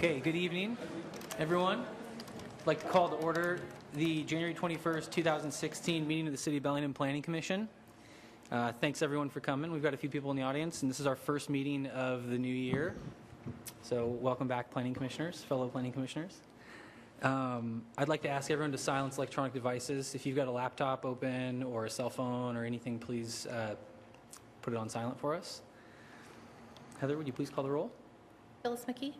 Okay, good evening, everyone. I'd like to call to order the January 21st, 2016 meeting of the City of Bellingham Planning Commission. Thanks everyone for coming. We've got a few people in the audience, and this is our first meeting of the new year. So welcome back, planning commissioners, fellow planning commissioners. I'd like to ask everyone to silence electronic devices. If you've got a laptop open or a cell phone or anything, please put it on silent for us. Heather, would you please call the roll? Phyllis McKee.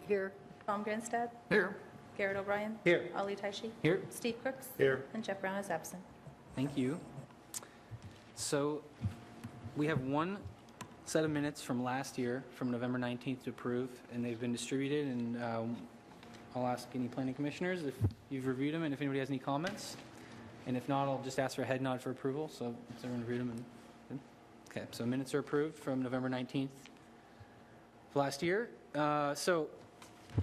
Here. Tom Grinstead. Here. Garrett O'Brien. Here. Ali Taishi. Here. Steve Crooks. Here. And Jeff Brown is absent. Thank you. So we have one set of minutes from last year, from November 19th to approve, and they've been distributed, and I'll ask any planning commissioners if you've reviewed them and if anybody has any comments. And if not, I'll just ask for a head nod for approval. So has everyone reviewed them? Okay, so minutes are approved from November 19th of last year. So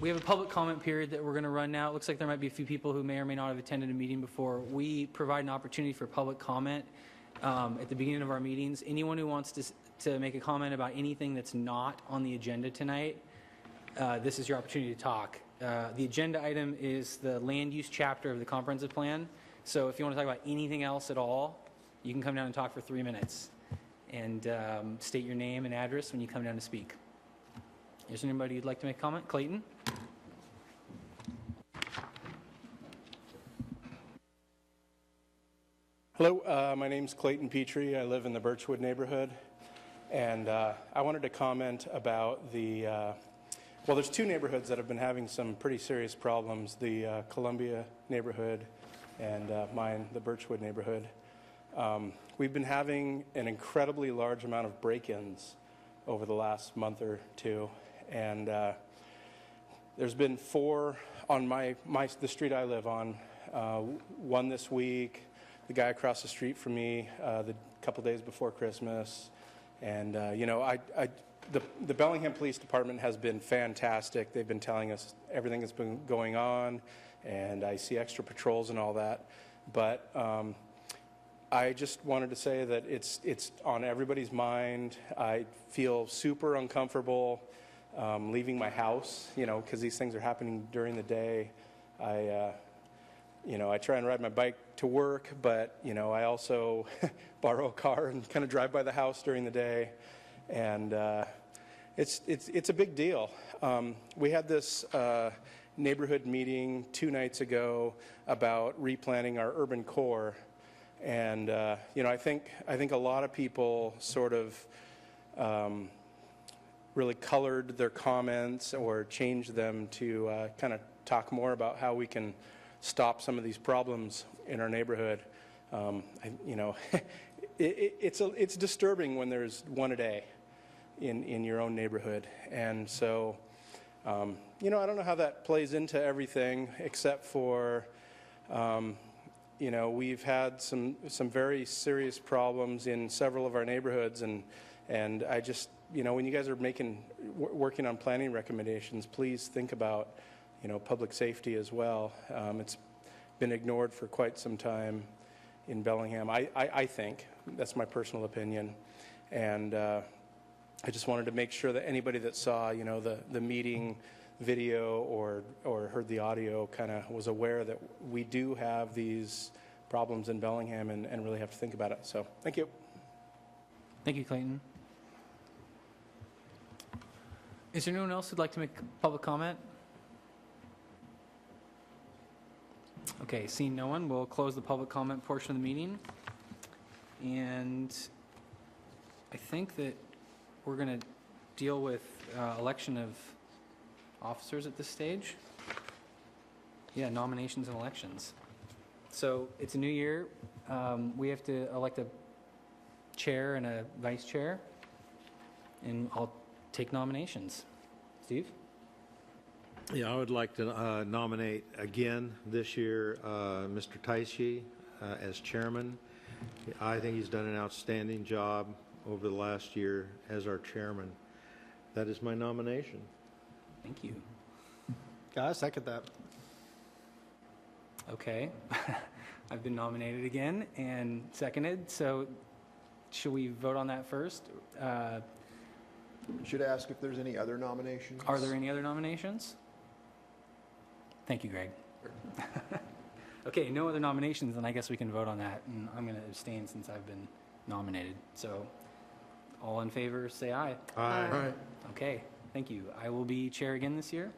we have a public comment period that we're going to run now. It looks like there might be a few people who may or may not have attended a meeting before. We provide an opportunity for public comment at the beginning of our meetings. Anyone who wants to make a comment about anything that's not on the agenda tonight, this is your opportunity to talk. The agenda item is the land use chapter of the comprehensive plan. So if you want to talk about anything else at all, you can come down and talk for 3 minutes and state your name and address when you come down to speak. Is there anybody who'd like to make a comment? Clayton? Hello, my name's Clayton Petrie. I live in the Birchwood neighborhood, and I wanted to comment about the, well, there's two neighborhoods that have been having some pretty serious problems, the Columbia neighborhood and mine, the Birchwood neighborhood. We've been having an incredibly large amount of break-ins over the last month or two, and there's been 4 on the street I live on, one this week, the guy across the street from me the couple days before Christmas. And, you know, the Bellingham Police Department has been fantastic. They've been telling us everything that's been going on, and I see extra patrols and all that. But I just wanted to say that it's on everybody's mind. I feel super uncomfortable leaving my house, you know, because these things are happening during the day. You know, I try and ride my bike to work, but, you know, I also borrow a car and kind of drive by the house during the day. And it's a big deal. We had this neighborhood meeting 2 nights ago about replanning our urban core. And, you know, I think a lot of people sort of really colored their comments or changed them to kind of talk more about how we can stop some of these problems in our neighborhood. You know, it's disturbing when there's one a day in your own neighborhood. And so, you know, I don't know how that plays into everything except for, you know, we've had some very serious problems in several of our neighborhoods, and I just, you know, when you guys are working on planning recommendations, please think about, you know, public safety as well. It's been ignored for quite some time in Bellingham, I think. That's my personal opinion. And I just wanted to make sure that anybody that saw, you know, the meeting video or heard the audio kind of was aware that we do have these problems in Bellingham and really have to think about it. So, thank you. Thank you, Clayton. Is there anyone else who'd like to make public comment? Okay, seeing no one, we'll close the public comment portion of the meeting. And I think that we're going to deal with election of officers at this stage. Yeah, nominations and elections. So it's a new year. We have to elect a chair and a vice chair. And I'll take nominations. Steve? Yeah, I would like to nominate again this year Mr. Taishi as chairman. I think he's done an outstanding job over the last year as our chairman. That is my nomination. Thank you. Yeah, I second that. Okay. I've been nominated again and seconded. So should we vote on that first? Should I ask if there's any other nominations? Are there any other nominations? Thank you, Greg. Okay, no other nominations, then I guess we can vote on that, and I'm going to abstain since I've been nominated. So, all in favor, say aye. Aye. All right. Okay, thank you. I will be chair again this year.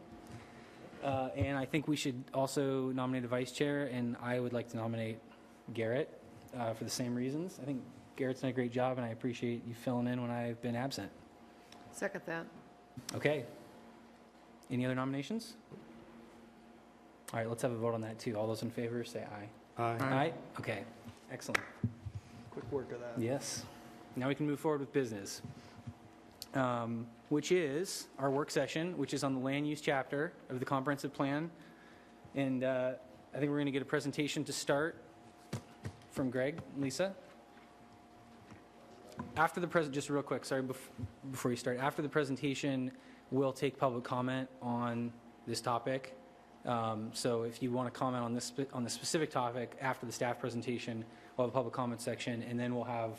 And I think we should also nominate a vice chair, and I would like to nominate Garrett for the same reasons. I think Garrett's done a great job, and I appreciate you filling in when I've been absent. Second that. Okay. Any other nominations? All right, let's have a vote on that, too. All those in favor, say aye. Aye. Aye? Okay, excellent. Quick work of that. Yes. Now we can move forward with business, which is our work session, which is on the land use chapter of the comprehensive plan. And I think we're going to get a presentation to start from Greg, Lisa. After the just real quick, sorry, before you start. After the presentation, we'll take public comment on this topic. So if you want to comment on the specific topic after the staff presentation, we'll have a public comment section, and then we'll have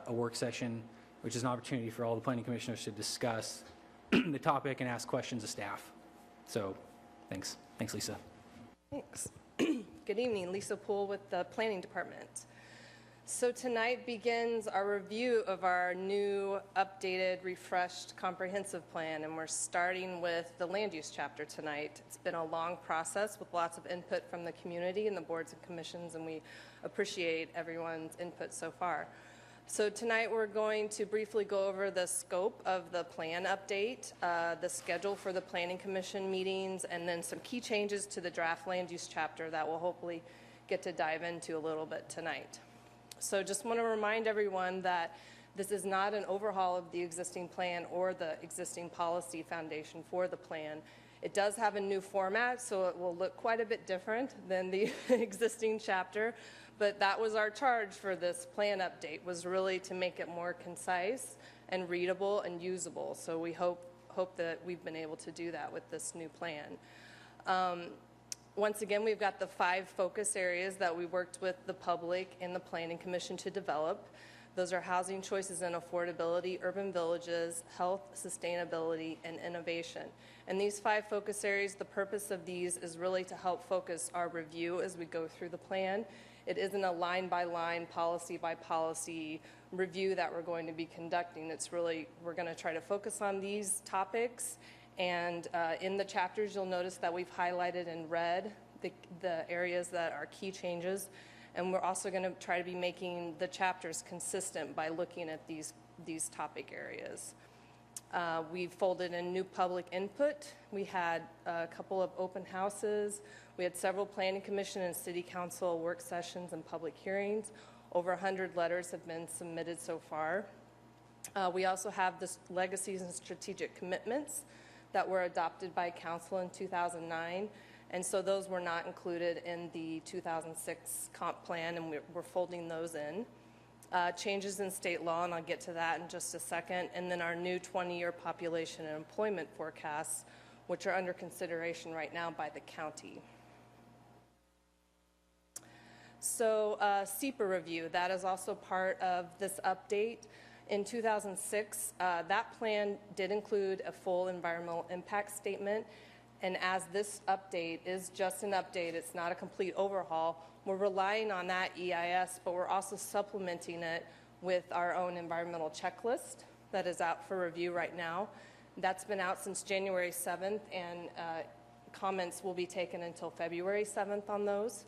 a work session, which is an opportunity for all the planning commissioners to discuss the topic and ask questions of staff. So, thanks. Thanks, Lisa. Thanks. Good evening, Lisa Poole with the Planning Department. So tonight begins our review of our new, updated, refreshed comprehensive plan, and we're starting with the land use chapter tonight. It's been a long process with lots of input from the community and the boards and commissions, and we appreciate everyone's input so far. So tonight we're going to briefly go over the scope of the plan update, the schedule for the Planning Commission meetings, and then some key changes to the draft land use chapter that we'll hopefully get to dive into a little bit tonight. So just want to remind everyone that this is not an overhaul of the existing plan or the existing policy foundation for the plan. It does have a new format, so it will look quite a bit different than the existing chapter, but that was our charge for this plan update, was really to make it more concise and readable and usable. So we hope that we've been able to do that with this new plan. Once again, we've got the 5 focus areas that we worked with the public and the Planning Commission to develop. Those are housing choices and affordability, urban villages, health, sustainability, and innovation. And these 5 focus areas, the purpose of these is really to help focus our review as we go through the plan. It isn't a line-by-line, policy-by-policy review that we're going to be conducting. It's really, we're going to try to focus on these topics. And in the chapters, you'll notice that we've highlighted in red the areas that are key changes. And we're also going to try to be making the chapters consistent by looking at these topic areas. We've folded in new public input. We had a couple of open houses. We had several Planning Commission and City Council work sessions and public hearings. Over 100 letters have been submitted so far. We also have the legacies and strategic commitments that were adopted by Council in 2009, and so those were not included in the 2006 comp plan, and we're folding those in. Changes in state law, and I'll get to that in just a second, and then our new 20-year population and employment forecasts, which are under consideration right now by the county. So SEPA review, that is also part of this update. In 2006, that plan did include a full environmental impact statement, and as this update is just an update, it's not a complete overhaul, we're relying on that EIS, but we're also supplementing it with our own environmental checklist that is out for review right now. That's been out since January 7th, and comments will be taken until February 7th on those.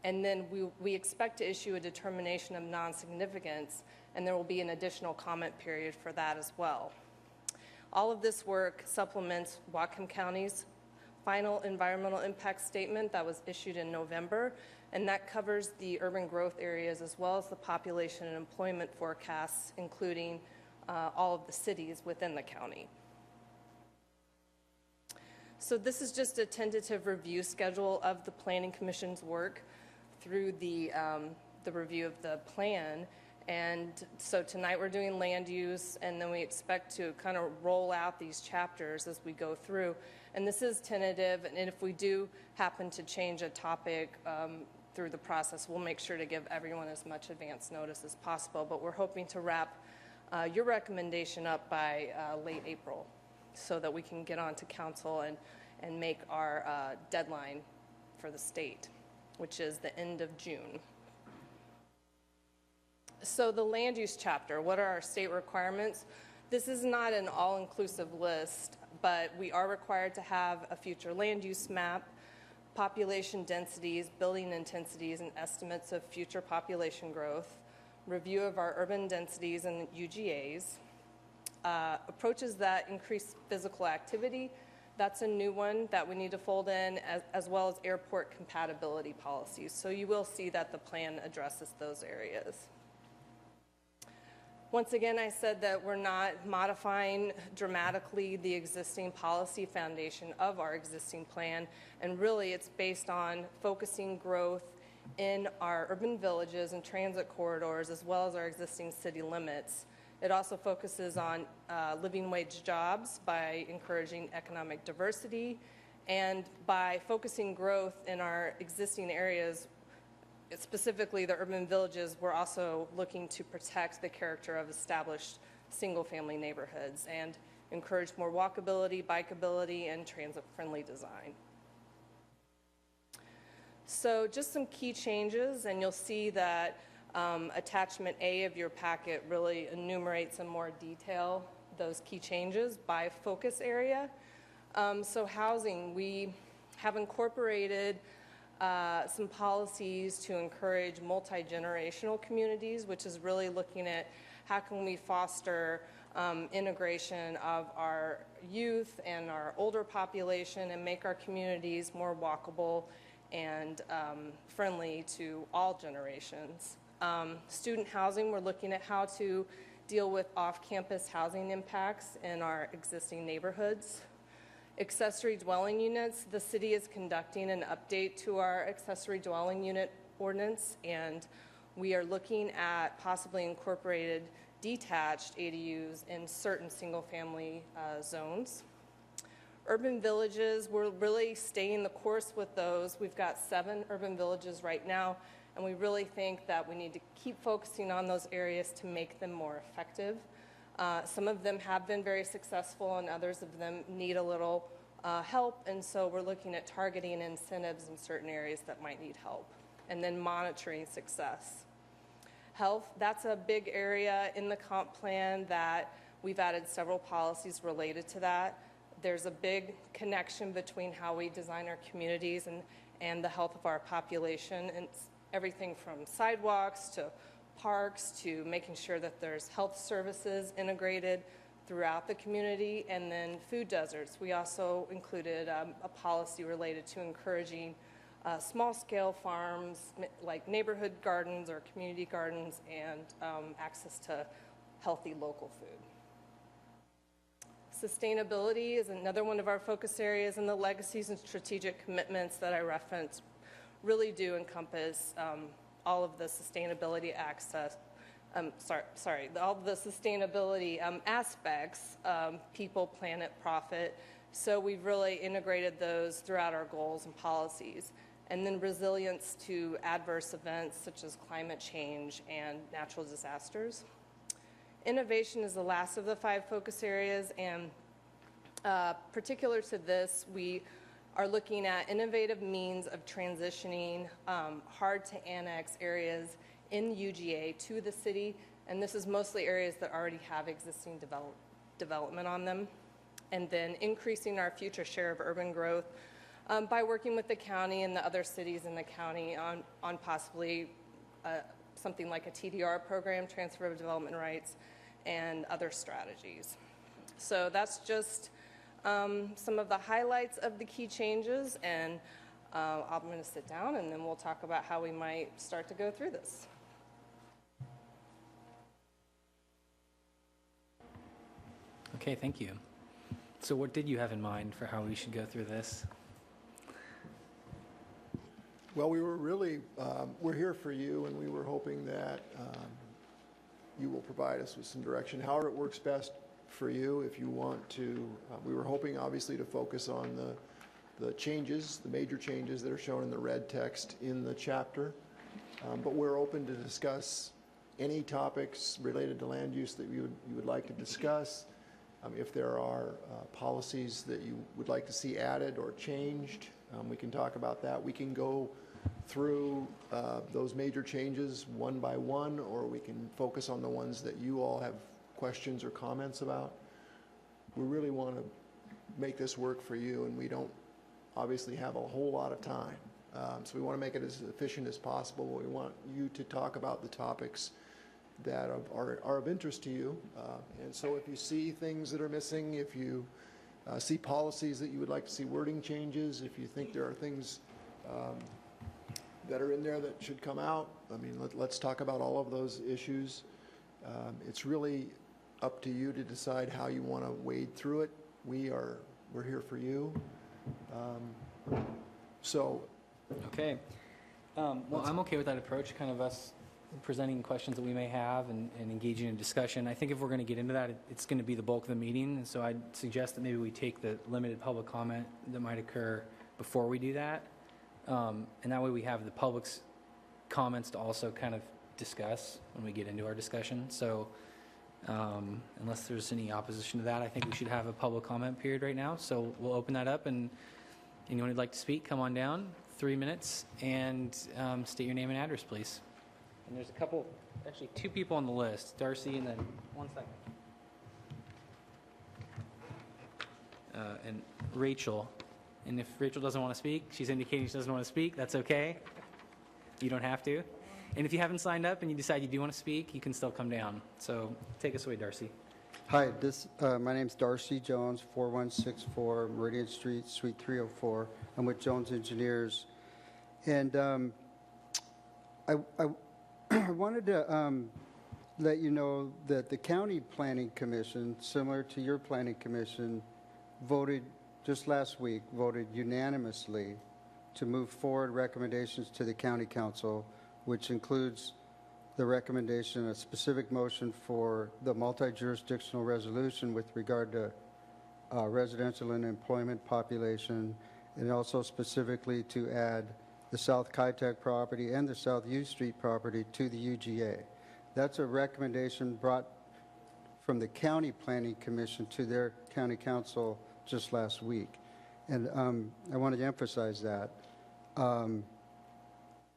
And then we expect to issue a determination of non-significance, and there will be an additional comment period for that as well. All of this work supplements Whatcom County's final environmental impact statement that was issued in November, and that covers the urban growth areas as well as the population and employment forecasts, including all of the cities within the county. So this is just a tentative review schedule of the Planning Commission's work through the review of the plan. And so tonight we're doing land use, and then we expect to kind of roll out these chapters as we go through. And this is tentative, and if we do happen to change a topic through the process, we'll make sure to give everyone as much advance notice as possible. But we're hoping to wrap your recommendation up by late April so that we can get on to council and make our deadline for the state, which is the end of June. So the land use chapter, what are our state requirements? This is not an all-inclusive list, but we are required to have a future land use map, population densities, building intensities, and estimates of future population growth, review of our urban densities and UGAs, approaches that increase physical activity. That's a new one that we need to fold in, as well as airport compatibility policies. So you will see that the plan addresses those areas. Once again, I said that we're not modifying dramatically the existing policy foundation of our existing plan, and really it's based on focusing growth in our urban villages and transit corridors, as well as our existing city limits. It also focuses on living wage jobs by encouraging economic diversity, and by focusing growth in our existing areas, specifically the urban villages, we're also looking to protect the character of established single-family neighborhoods and encourage more walkability, bikeability, and transit-friendly design. So just some key changes, and you'll see that attachment A of your packet really enumerates in more detail those key changes by focus area. So housing, we have incorporated some policies to encourage multi-generational communities, which is really looking at how can we foster integration of our youth and our older population and make our communities more walkable and friendly to all generations. Student housing, we're looking at how to deal with off-campus housing impacts in our existing neighborhoods. Accessory dwelling units, the city is conducting an update to our accessory dwelling unit ordinance, and we are looking at possibly incorporated detached ADUs in certain single-family zones. Urban villages, we're really staying the course with those. We've got 7 urban villages right now, and we really think that we need to keep focusing on those areas to make them more effective. Some of them have been very successful, and others of them need a little help, and so we're looking at targeting incentives in certain areas that might need help, and then monitoring success. Health, that's a big area in the comp plan that we've added several policies related to that. There's a big connection between how we design our communities and the health of our population, and it's everything from sidewalks to parks to making sure that there's health services integrated throughout the community, and then food deserts. We also included a policy related to encouraging small-scale farms like neighborhood gardens or community gardens and access to healthy local food. Sustainability is another one of our focus areas, and the legacies and strategic commitments that I referenced really do encompass all of the sustainability all of the sustainability aspects, people, planet, profit. So we've really integrated those throughout our goals and policies. And then resilience to adverse events such as climate change and natural disasters. Innovation is the last of the 5 focus areas, and particular to this, we are looking at innovative means of transitioning hard-to-annex areas in UGA to the city, and this is mostly areas that already have existing development on them, and then increasing our future share of urban growth by working with the county and the other cities in the county on possibly something like a TDR program, transfer of development rights, and other strategies. So that's just some of the highlights of the key changes, and I'm going to sit down and then we'll talk about how we might start to go through this. Okay, thank you. So what did you have in mind for how we should go through this? Well, we were really, we're here for you, and we were hoping that you will provide us with some direction, however it works best for you. If you want to, we were hoping obviously to focus on the changes, the major changes that are shown in the red text in the chapter, but we're open to discuss any topics related to land use that you would like to discuss. If there are policies that you would like to see added or changed, we can talk about that. We can go through those major changes one by one, or we can focus on the ones that you all have questions or comments about. We really want to make this work for you, and we don't obviously have a whole lot of time. So we want to make it as efficient as possible. We want you to talk about the topics that are of interest to you. And so if you see things that are missing, if you see policies that you would like to see wording changes, if you think there are things that are in there that should come out, I mean, let's talk about all of those issues. It's really up to you to decide how you want to wade through it. We're here for you. Okay. Well, I'm okay with that approach, kind of us presenting questions that we may have and engaging in discussion. I think if we're going to get into that, it's going to be the bulk of the meeting. And so I'd suggest that maybe we take the limited public comment that might occur before we do that. And that way we have the public's comments to also kind of discuss when we get into our discussion. So unless there's any opposition to that, I think we should have a public comment period right now. So we'll open that up, and anyone who'd like to speak, come on down, 3 minutes, and state your name and address, please. And there's a couple, actually 2 people on the list, Darcy and then, one second. And Rachel. And if Rachel doesn't want to speak, she's indicating she doesn't want to speak, that's okay. You don't have to. And if you haven't signed up and you decide you do want to speak, you can still come down. So take us away, Darcy. Hi, my name's Darcy Jones, 4164 Meridian Street, Suite 304. I'm with Jones Engineers. And I wanted to let you know that the County Planning Commission, similar to your Planning Commission, voted just last week, voted unanimously to move forward recommendations to the County Council, which includes the recommendation, a specific motion for the multi-jurisdictional resolution with regard to residential and employment population, and also specifically to add the South Kitech property and the South U Street property to the UGA. That's a recommendation brought from the County Planning Commission to their County Council just last week. And I wanted to emphasize that.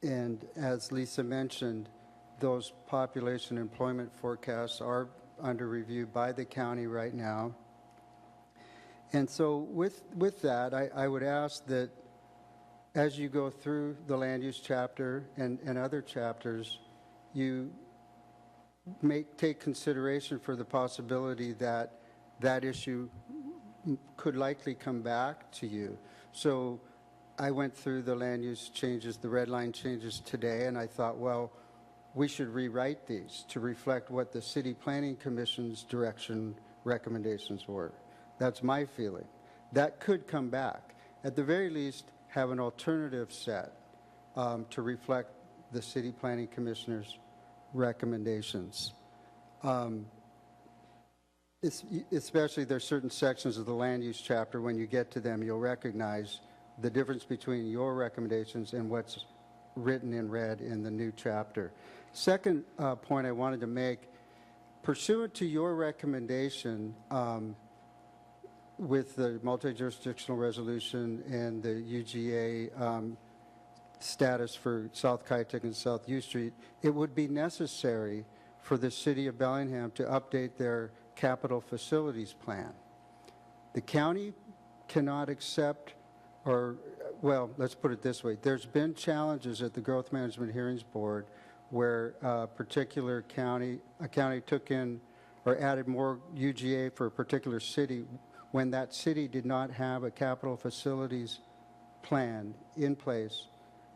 And as Lisa mentioned, those population employment forecasts are under review by the county right now. And so with that, I would ask that as you go through the land use chapter and other chapters, you take consideration for the possibility that that issue could likely come back to you. So I went through the land use changes, the red line changes today, and I thought, well, we should rewrite these to reflect what the City Planning Commission's direction recommendations were. That's my feeling. That could come back. At the very least, have an alternative set to reflect the City Planning Commissioner's recommendations. Especially there's certain sections of the land use chapter, when you get to them, you'll recognize the difference between your recommendations and what's written in red in the new chapter. Second point I wanted to make, pursuant to your recommendation with the multi-jurisdictional resolution and the UGA status for South Kitech and South U Street, it would be necessary for the City of Bellingham to update their capital facilities plan. The county cannot accept, or, well, let's put it this way. There's been challenges at the Growth Management Hearings Board where a county took in or added more UGA for a particular city when that city did not have a capital facilities plan in place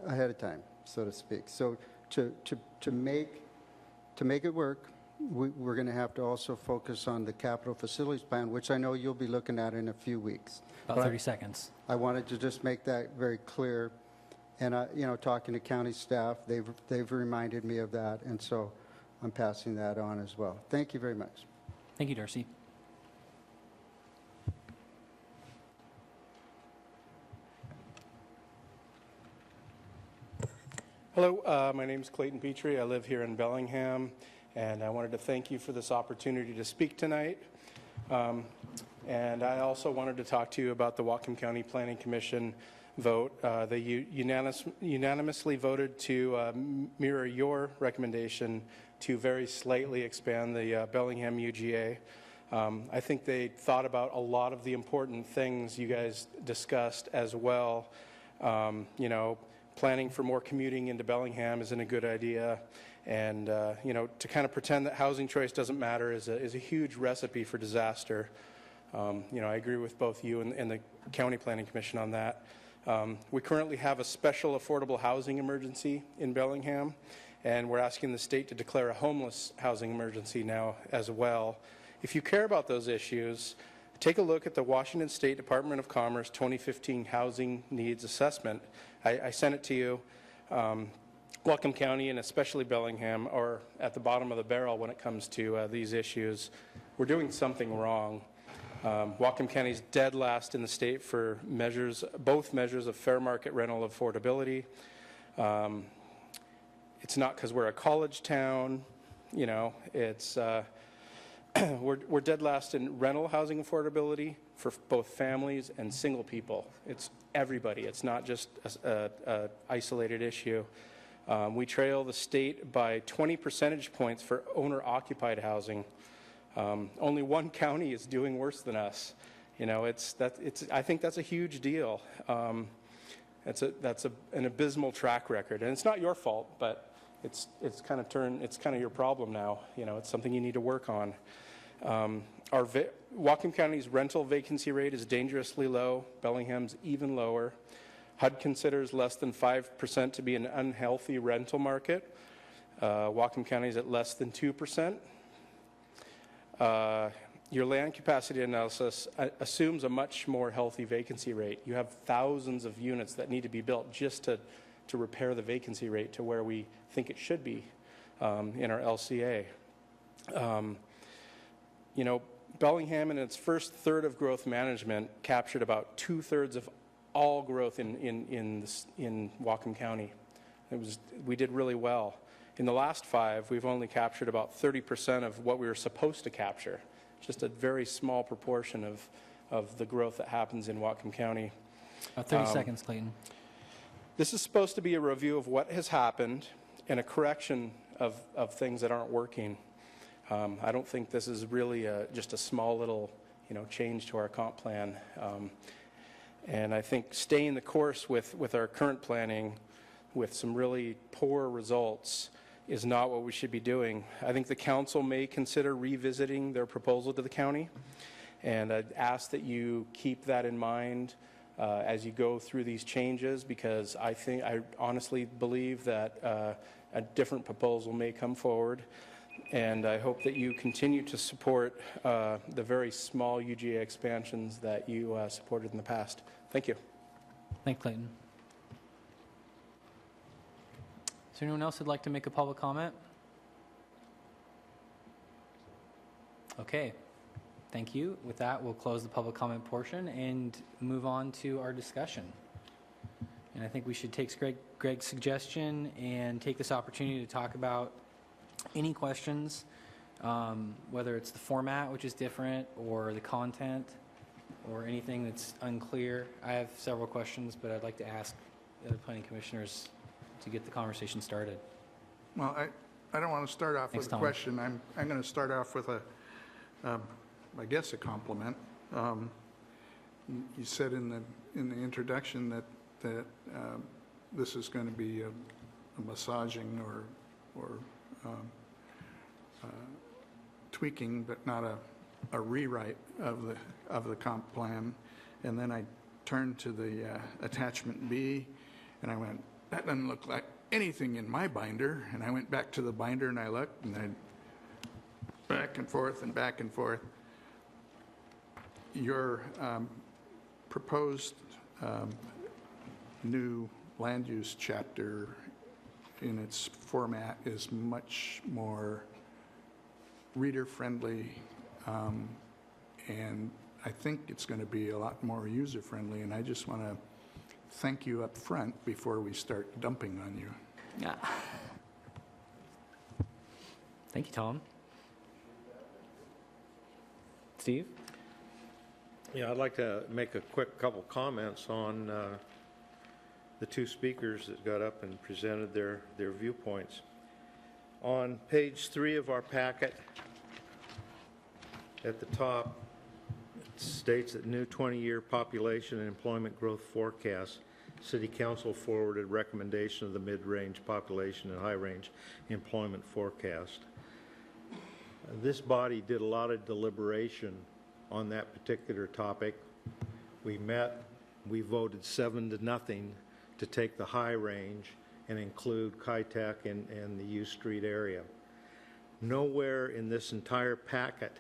ahead of time, so to speak. So to make it work, we're going to have to also focus on the capital facilities plan, which I know you'll be looking at in a few weeks. About 30 seconds. I wanted to just make that very clear. And, talking to county staff, they've reminded me of that. And so I'm passing that on as well. Thank you very much. Thank you, Darcy. Hello, my name is Clayton Petrie. I live here in Bellingham, and I wanted to thank you for this opportunity to speak tonight. And I also wanted to talk to you about the Whatcom County Planning Commission vote. They unanimously voted to mirror your recommendation to very slightly expand the Bellingham UGA. I think they thought about a lot of the important things you guys discussed as well. You know, planning for more commuting into Bellingham isn't a good idea. And, you know, to kind of pretend that housing choice doesn't matter is a huge recipe for disaster. You know, I agree with both you and the County Planning Commission on that. We currently have a special affordable housing emergency in Bellingham, and we're asking the state to declare a homeless housing emergency now as well. If you care about those issues, take a look at the Washington State Department of Commerce 2015 Housing Needs Assessment. I sent it to you. Whatcom County, and especially Bellingham, are at the bottom of the barrel when it comes to these issues. We're doing something wrong. Whatcom County is dead last in the state for both measures of fair market rental affordability. It's not because we're a college town, you know, it's we're dead last in rental housing affordability for both families and single people. It's everybody. It's not just a isolated issue. We trail the state by 20 percentage points for owner-occupied housing. Only one county is doing worse than us. You know, I think that's a huge deal. That's an abysmal track record, and it's not your fault, but it's kind of your problem now. You know, it's something you need to work on. Whatcom County's rental vacancy rate is dangerously low. Bellingham's even lower. HUD considers less than 5% to be an unhealthy rental market. Whatcom County is at less than 2%. Your land capacity analysis assumes a much more healthy vacancy rate. You have thousands of units that need to be built just to repair the vacancy rate to where we think it should be in our LCA. You know, Bellingham in its first third of growth management captured about 2/3 of all growth in Whatcom County. We did really well. In the last 5, we've only captured about 30% of what we were supposed to capture. Just a very small proportion of the growth that happens in Whatcom County. 30 seconds, Clayton. This is supposed to be a review of what has happened and a correction of things that aren't working. I don't think this is really just a small little, you know, change to our comp plan. And I think staying the course with our current planning with some really poor results is not what we should be doing. I think the council may consider revisiting their proposal to the county, and I'd ask that you keep that in mind as you go through these changes, because I honestly believe that a different proposal may come forward, and I hope that you continue to support the very small UGA expansions that you supported in the past. Thank you. Thank you, Clayton. Is there anyone else who'd like to make a public comment? Okay, thank you. With that, we'll close the public comment portion and move on to our discussion. And I think we should take Greg's suggestion and take this opportunity to talk about any questions, whether it's the format, which is different, or the content, or anything that's unclear. I have several questions, but I'd like to ask the other planning commissioners to get the conversation started. Well, I don't want to start off with a question. I'm going to start off with I guess a compliment. You said in the introduction that this is going to be a massaging or tweaking, but not a rewrite of the comp plan. And then I turned to the attachment B, and I went, that doesn't look like anything in my binder. And I went back to the binder and I looked, and I back and forth and back and forth. Your proposed new land use chapter in its format is much more reader-friendly, and I think it's going to be a lot more user-friendly, and I just want to thank you up front before we start dumping on you. Yeah. Thank you, Tom. Steve? Yeah, I'd like to make a quick couple comments on the two speakers that got up and presented their viewpoints. On page 3 of our packet, at the top, it states that new 20-year population and employment growth forecast, City Council forwarded recommendation of the mid-range population and high-range employment forecast. This body did a lot of deliberation on that particular topic. We met, we voted 7-0 to take the high range and include Kitech and the U Street area. Nowhere in this entire packet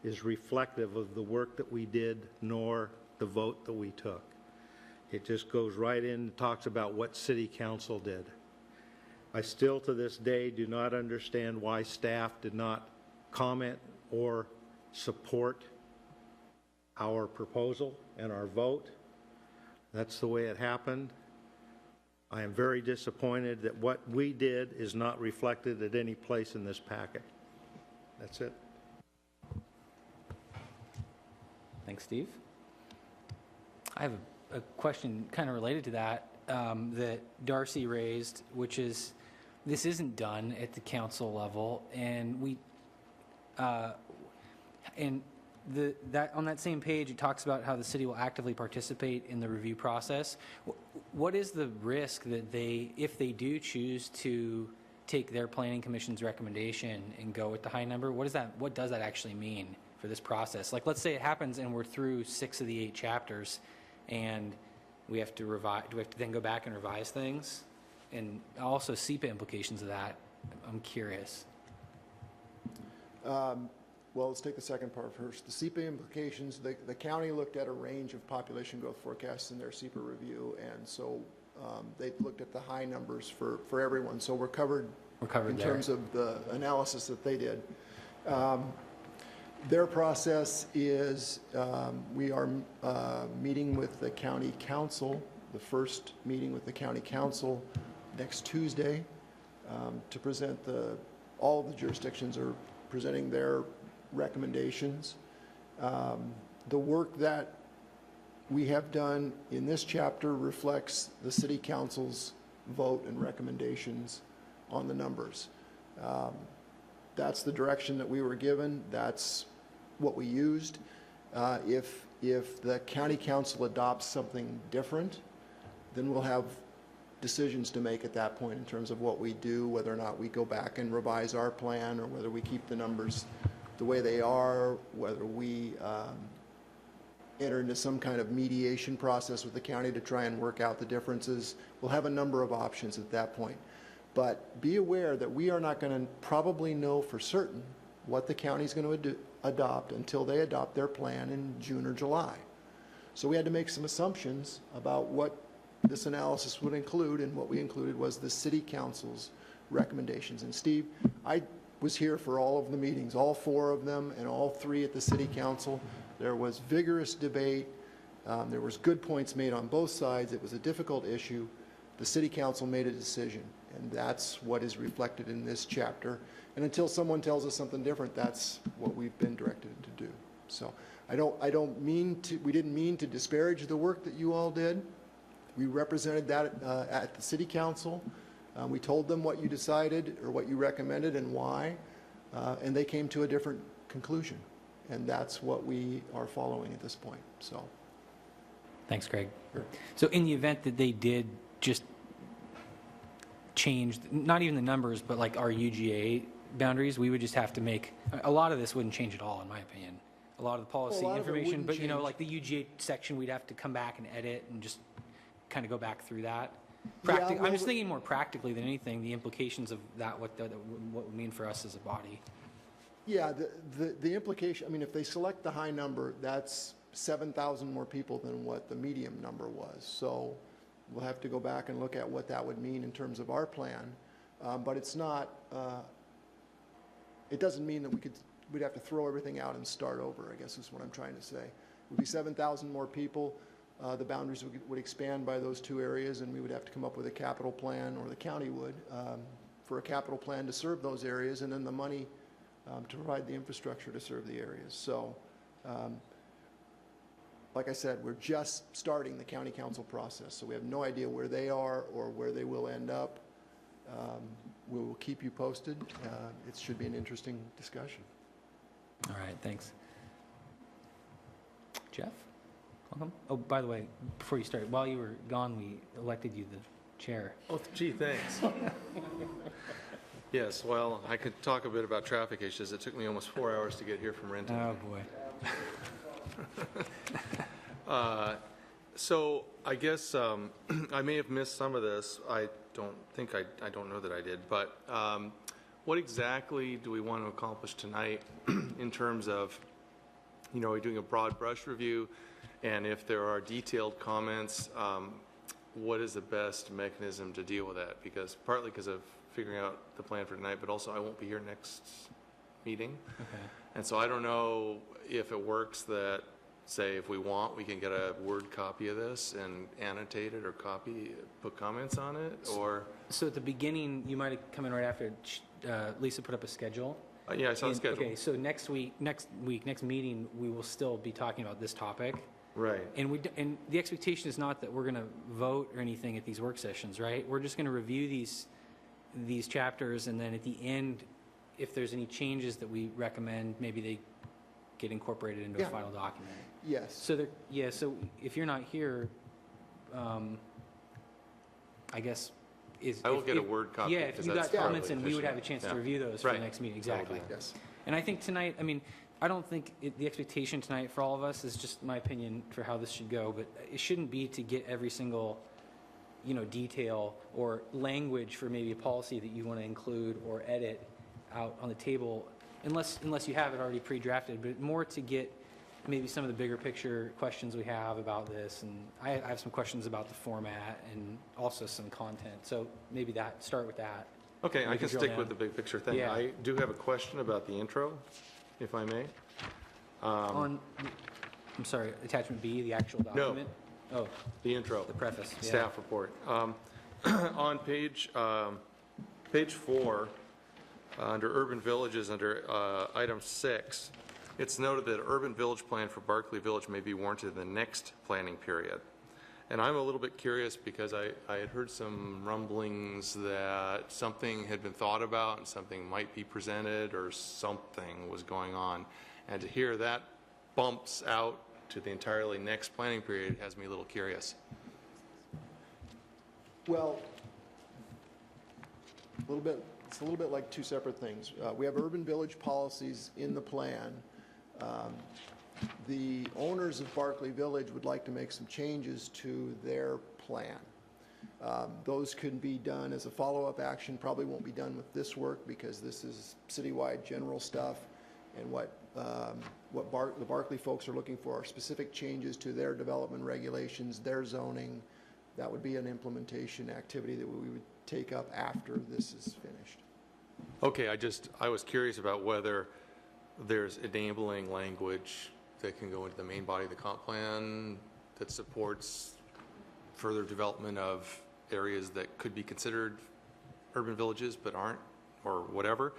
is reflective of the work that we did, nor the vote that we took. It just goes right in and talks about what City Council did. I still to this day do not understand why staff did not comment or support our proposal and our vote. That's the way it happened. I am very disappointed that what we did is not reflected at any place in this packet. That's it. Thanks, Steve. I have a question kind of related to that that Darcy raised, which is this isn't done at the council level, and that on that same page it talks about how the city will actively participate in the review process. What is the risk that if they do choose to take their planning commission's recommendation and go with the high number, what does that actually mean for this process? Like, let's say it happens and we're through 6 of the 8 chapters and we have to revise. Do we have to then go back and revise things? And also SEPA implications of that, I'm curious. Well, let's take the second part first. The SEPA implications, the county looked at a range of population growth forecasts in their SEPA review, and so they looked at the high numbers for everyone. So we're covered in there. Terms of the analysis that they did. Their process is we are meeting with the county council, the first meeting with the county council next Tuesday to present all of the jurisdictions are presenting their recommendations. The work that we have done in this chapter reflects the City Council's vote and recommendations on the numbers. That's the direction that we were given. That's what we used. If the County Council adopts something different, then we'll have decisions to make at that point in terms of what we do, whether or not we go back and revise our plan, or whether we keep the numbers the way they are, whether we enter into some kind of mediation process with the county to try and work out the differences. We'll have a number of options at that point. But be aware that we are not going to probably know for certain what the county's going to adopt until they adopt their plan in June or July. So we had to make some assumptions about what this analysis would include, and what we included was the City Council's recommendations. And Steve, I was here for all of the meetings, all 4 of them, and all 3 at the City Council. There was vigorous debate. There was good points made on both sides. It was a difficult issue. The City Council made a decision, and that's what is reflected in this chapter. And until someone tells us something different, that's what we've been directed to do. So we didn't mean to disparage the work that you all did. We represented that at the City Council. We told them what you decided or what you recommended and why, and they came to a different conclusion. And that's what we are following at this point. So, Thanks, Greg. Sure. So in the event that they did just change, not even the numbers, but like our UGA boundaries, we would just have to make, a lot of this wouldn't change at all, in my opinion. A lot of the policy information, but like the UGA section, we'd have to come back and edit and just kind of go back through that. I'm just thinking more practically than anything, the implications of that, what would mean for us as a body. Yeah, the implication, I mean, if they select the high number, that's 7,000 more people than what the medium number was. So we'll have to go back and look at what that would mean in terms of our plan. But it's not, it doesn't mean that we'd have to throw everything out and start over, I guess is what I'm trying to say. It would be 7,000 more people. The boundaries would expand by those 2 areas, and we would have to come up with a capital plan, or the county would, for a capital plan to serve those areas, and then the money to provide the infrastructure to serve the areas. So, like I said, we're just starting the county council process, so we have no idea where they are or where they will end up. We will keep you posted. It should be an interesting discussion. All right, thanks. Jeff, welcome. Oh, by the way, before you start, while you were gone, we elected you the chair. Oh, gee, thanks. Yes, well, I could talk a bit about traffic issues. It took me almost 4 hours to get here from Renton. Oh, boy. So I guess I may have missed some of this. I don't know that I did, but what exactly do we want to accomplish tonight in terms of, you know, we're doing a broad brush review, and if there are detailed comments, what is the best mechanism to deal with that? Because partly because of figuring out the plan for tonight, but also I won't be here next meeting. Okay. And so I don't know if it works that, say, if we want, we can get a Word copy of this and annotate it or put comments on it, or? So at the beginning, you might have come in right after Lisa put up a schedule. Yeah, I saw the schedule. Okay, so next meeting, we will still be talking about this topic. Right. And the expectation is not that we're going to vote or anything at these work sessions, right? We're just going to review these chapters, and then at the end, if there's any changes that we recommend, maybe they get incorporated into a final document. Yes. So so if you're not here, I guess I will get a Word copy. Yeah, if you got comments, and we would have a chance to review those for the next meeting. Exactly. Yes. And I think tonight, I mean, I don't think the expectation tonight for all of us is just my opinion for how this should go, but it shouldn't be to get every single, you know, detail or language for maybe a policy that you want to include or edit out on the table, unless you have it already pre-drafted, but more to get maybe some of the bigger picture questions we have about this. And I have some questions about the format and also some content. So maybe start with that. Okay, I can drill stick down. with the big picture thing. Yeah. I do have a question about the intro, if I may. I'm sorry, attachment B, the actual document? Oh, The intro. the preface. Yeah. Staff report. On page 4, under urban villages, under item 6, it's noted that urban village plan for Barkley Village may be warranted in the next planning period. And I'm a little bit curious because I had heard some rumblings that something had been thought about and something might be presented or something was going on. And to hear that bumps out to the entirely next planning period has me a little curious. Well, it's a little bit like two separate things. We have urban village policies in the plan. The owners of Barkley Village would like to make some changes to their plan. Those can be done as a follow-up action, probably won't be done with this work because this is citywide general stuff, and what the Barkley folks are looking for are specific changes to their development regulations, their zoning. That would be an implementation activity that we would take up after this is finished. Okay, I was curious about whether there's enabling language that can go into the main body of the comp plan that supports further development of areas that could be considered urban villages but aren't, or whatever,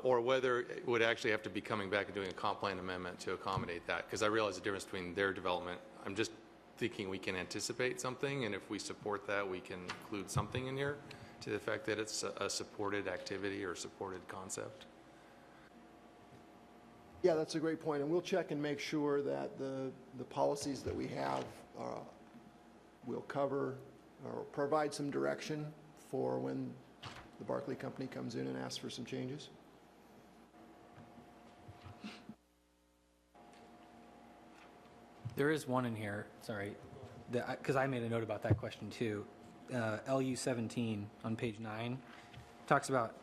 or whether it would actually have to be coming back and doing a comp plan amendment to accommodate that, because I realize the difference between their development. I'm just thinking we can anticipate something, and if we support that, we can include something in here to the effect that it's a supported activity or supported concept. Yeah, that's a great point, and we'll check and make sure that the policies that we have will cover or provide some direction for when the Barkley company comes in and asks for some changes. There is one in here, sorry, because I made a note about that question too. LU 17 on page 9 talks about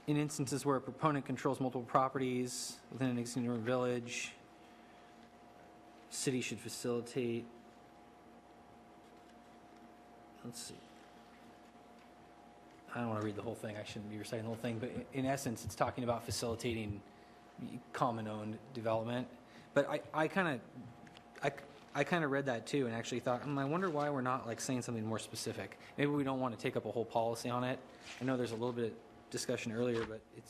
in instances where a proponent controls multiple properties within an existing urban village, city should facilitate. Let's see. I don't want to read the whole thing. I shouldn't be reciting the whole thing, but in essence, it's talking about facilitating common-owned development. But I kind of read that too and actually thought, I wonder why we're not like saying something more specific. Maybe we don't want to take up a whole policy on it. I know there's a little bit of discussion earlier, but it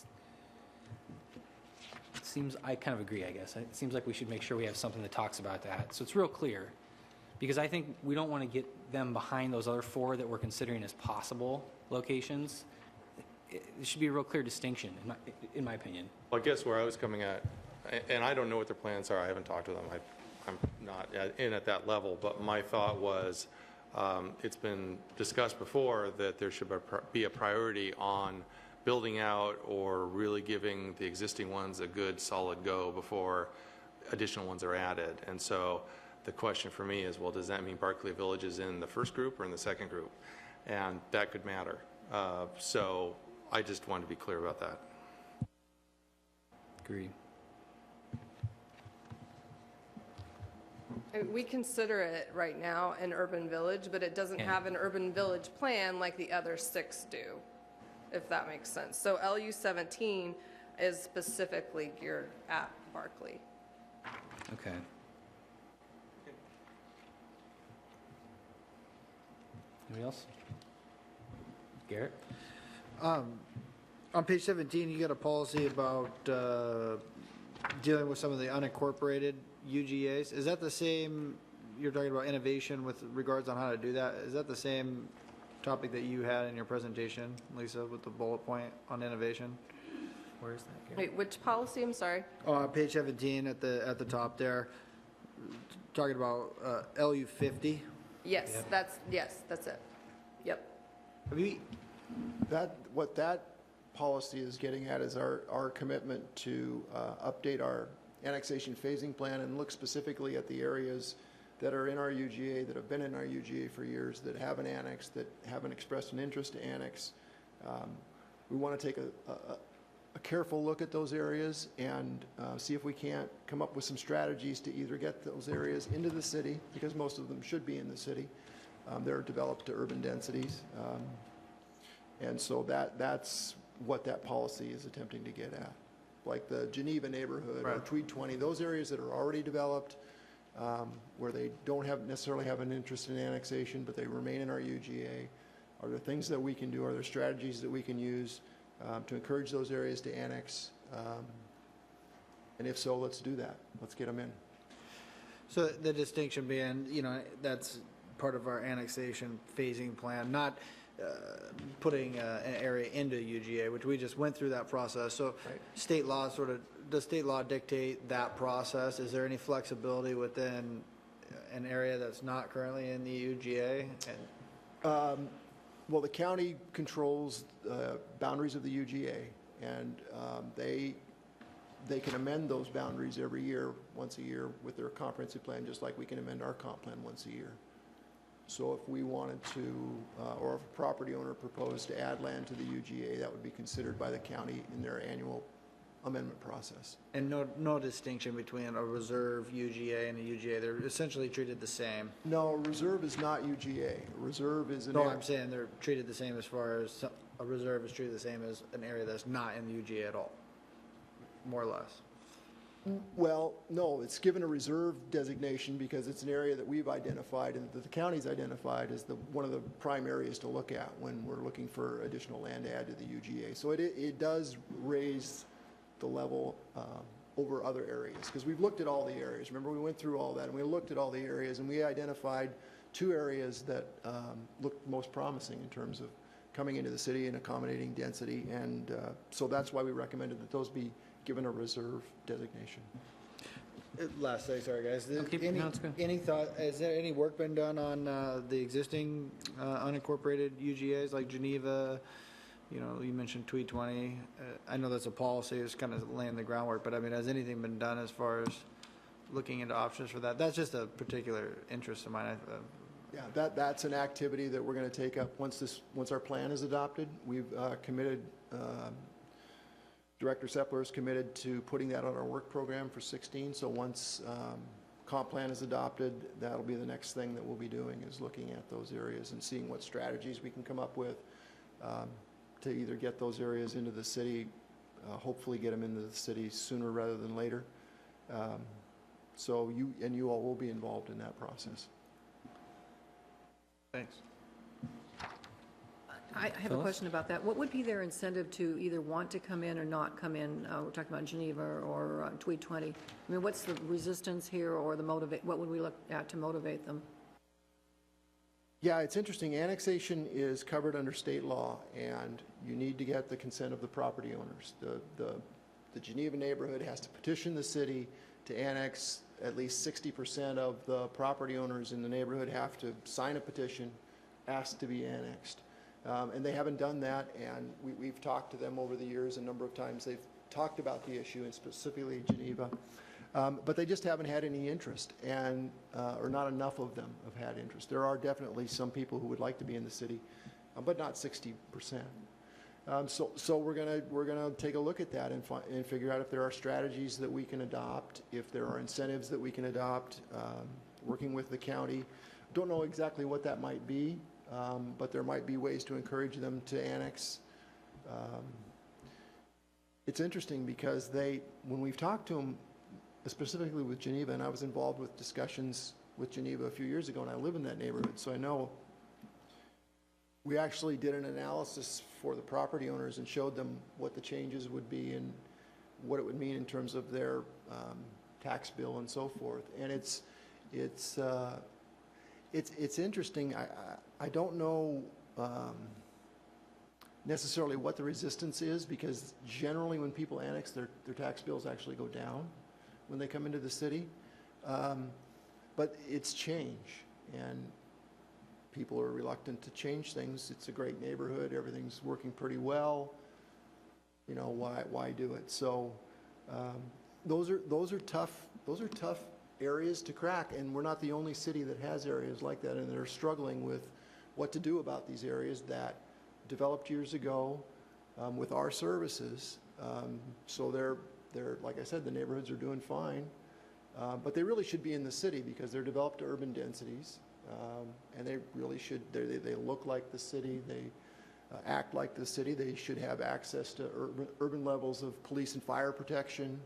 seems, I kind of agree, I guess. It seems like we should make sure we have something that talks about that. So it's real clear. Because I think we don't want to get them behind those other 4 that we're considering as possible locations. It should be a real clear distinction, in my opinion. Well, I guess where I was coming at, and I don't know what their plans are, I haven't talked to them, I'm not in at that level, but my thought was, it's been discussed before that there should be a priority on building out or really giving the existing ones a good solid go before additional ones are added. And so the question for me is, well, does that mean Barclay Village is in the first group or in the second group? And that could matter. So I just wanted to be clear about that. Agreed. We consider it right now an urban village, but it doesn't have an urban village plan like the other 6 do, if that makes sense. So LU 17 is specifically geared at Barclay. Okay. Anybody else? Garrett? On page 17, you got a policy about dealing with some of the unincorporated UGAs. Is that the same, you're talking about innovation with regards on how to do that? Is that the same topic that you had in your presentation, Lisa, with the bullet point on innovation? Where is that, Garrett? Wait, which policy? I'm sorry. Page 17 at the top there, talking about LU 50. Yes, Yep. that's it. Yep. Have you, What that policy is getting at is our commitment to update our annexation phasing plan and look specifically at the areas that are in our UGA, that have been in our UGA for years, that haven't annexed, that haven't expressed an interest to annex. We want to take a careful look at those areas and see if we can't come up with some strategies to either get those areas into the city, because most of them should be in the city. They're developed to urban densities. And so that's what that policy is attempting to get at. Like the Geneva neighborhood or Tweed 20, those areas that are already developed, where they don't necessarily have an interest in annexation, but they remain in our UGA. Are there things that we can do? Are there strategies that we can use to encourage those areas to annex? And if so, let's do that. Let's get them in. so the distinction being, that's part of our annexation phasing plan, not putting an area into UGA, which we just went through that process. So Right. state law does state law dictate that process? Is there any flexibility within an area that's not currently in the UGA? Well, the county controls boundaries of the UGA, and they can amend those boundaries every year, once a year, with their comprehensive plan, just like we can amend our comp plan once a year. So if we wanted to, or if a property owner proposed to add land to the UGA, that would be considered by the county in their annual amendment process. And no distinction between a reserve UGA and a UGA. They're essentially treated the same. No, reserve is not UGA. Reserve is an No, area. I'm saying they're treated the same as far as a reserve is treated the same as an area that's not in the UGA at all, more or less. Well, no, it's given a reserve designation because it's an area that we've identified and that the county's identified as one of the prime areas to look at when we're looking for additional land to add to the UGA. So it does raise the level over other areas, because we've looked at all the areas. Remember, we went through all that, and we looked at all the areas, and we identified 2 areas that looked most promising in terms of coming into the city and accommodating density, and so that's why we recommended that those be given a reserve designation. Last thing, sorry guys. Okay, no, it's good. Any thought, has there any work been done on the existing unincorporated UGAs like Geneva? You mentioned Tweed 20. I know that's a policy, it's kind of laying the groundwork, but I mean, has anything been done as far as looking into options for that? That's just a particular interest of mine. Yeah, that's an activity that we're going to take up once our plan is adopted. We've committed, Director Seppler is committed to putting that on our work program for 16. So once comp plan is adopted, that'll be the next thing that we'll be doing, is looking at those areas and seeing what strategies we can come up with to either get those areas into the city, hopefully get them into the city sooner rather than later, So you all will be involved in that process. Thanks. I have a Phyllis? question about that. What would be their incentive to either want to come in or not come in? We're talking about Geneva or Tweed 20. I mean, what's the resistance here or what would we look at to motivate them? Yeah, it's interesting. Annexation is covered under state law, and you need to get the consent of the property owners. The Geneva neighborhood has to petition the city to annex. At least 60% of the property owners in the neighborhood have to sign a petition, ask to be annexed. And they haven't done that, and we've talked to them over the years a number of times. They've talked about the issue, and specifically Geneva, but they just haven't had any interest, and or not enough of them have had interest. There are definitely some people who would like to be in the city, but not 60%. So we're gonna take a look at that and figure out if there are strategies that we can adopt, if there are incentives that we can adopt, working with the county. Don't know exactly what that might be. But there might be ways to encourage them to annex. It's interesting because when we've talked to them, specifically with Geneva, and I was involved with discussions with Geneva a few years ago, and I live in that neighborhood, so I know we actually did an analysis for the property owners and showed them what the changes would be and what it would mean in terms of their tax bill and so forth. And it's interesting. I don't know necessarily what the resistance is, because generally when people annex, their tax bills actually go down when they come into the city. But it's change, and people are reluctant to change things. It's a great neighborhood. Everything's working pretty well. You know, why do it? So those are tough areas to crack, and we're not the only city that has areas like that, and they're struggling with what to do about these areas that developed years ago with our services. So they're like I said, the neighborhoods are doing fine, but they really should be in the city because they're developed urban densities, and they really should. They look like the city. They act like the city. They should have access to urban levels of police and fire protection.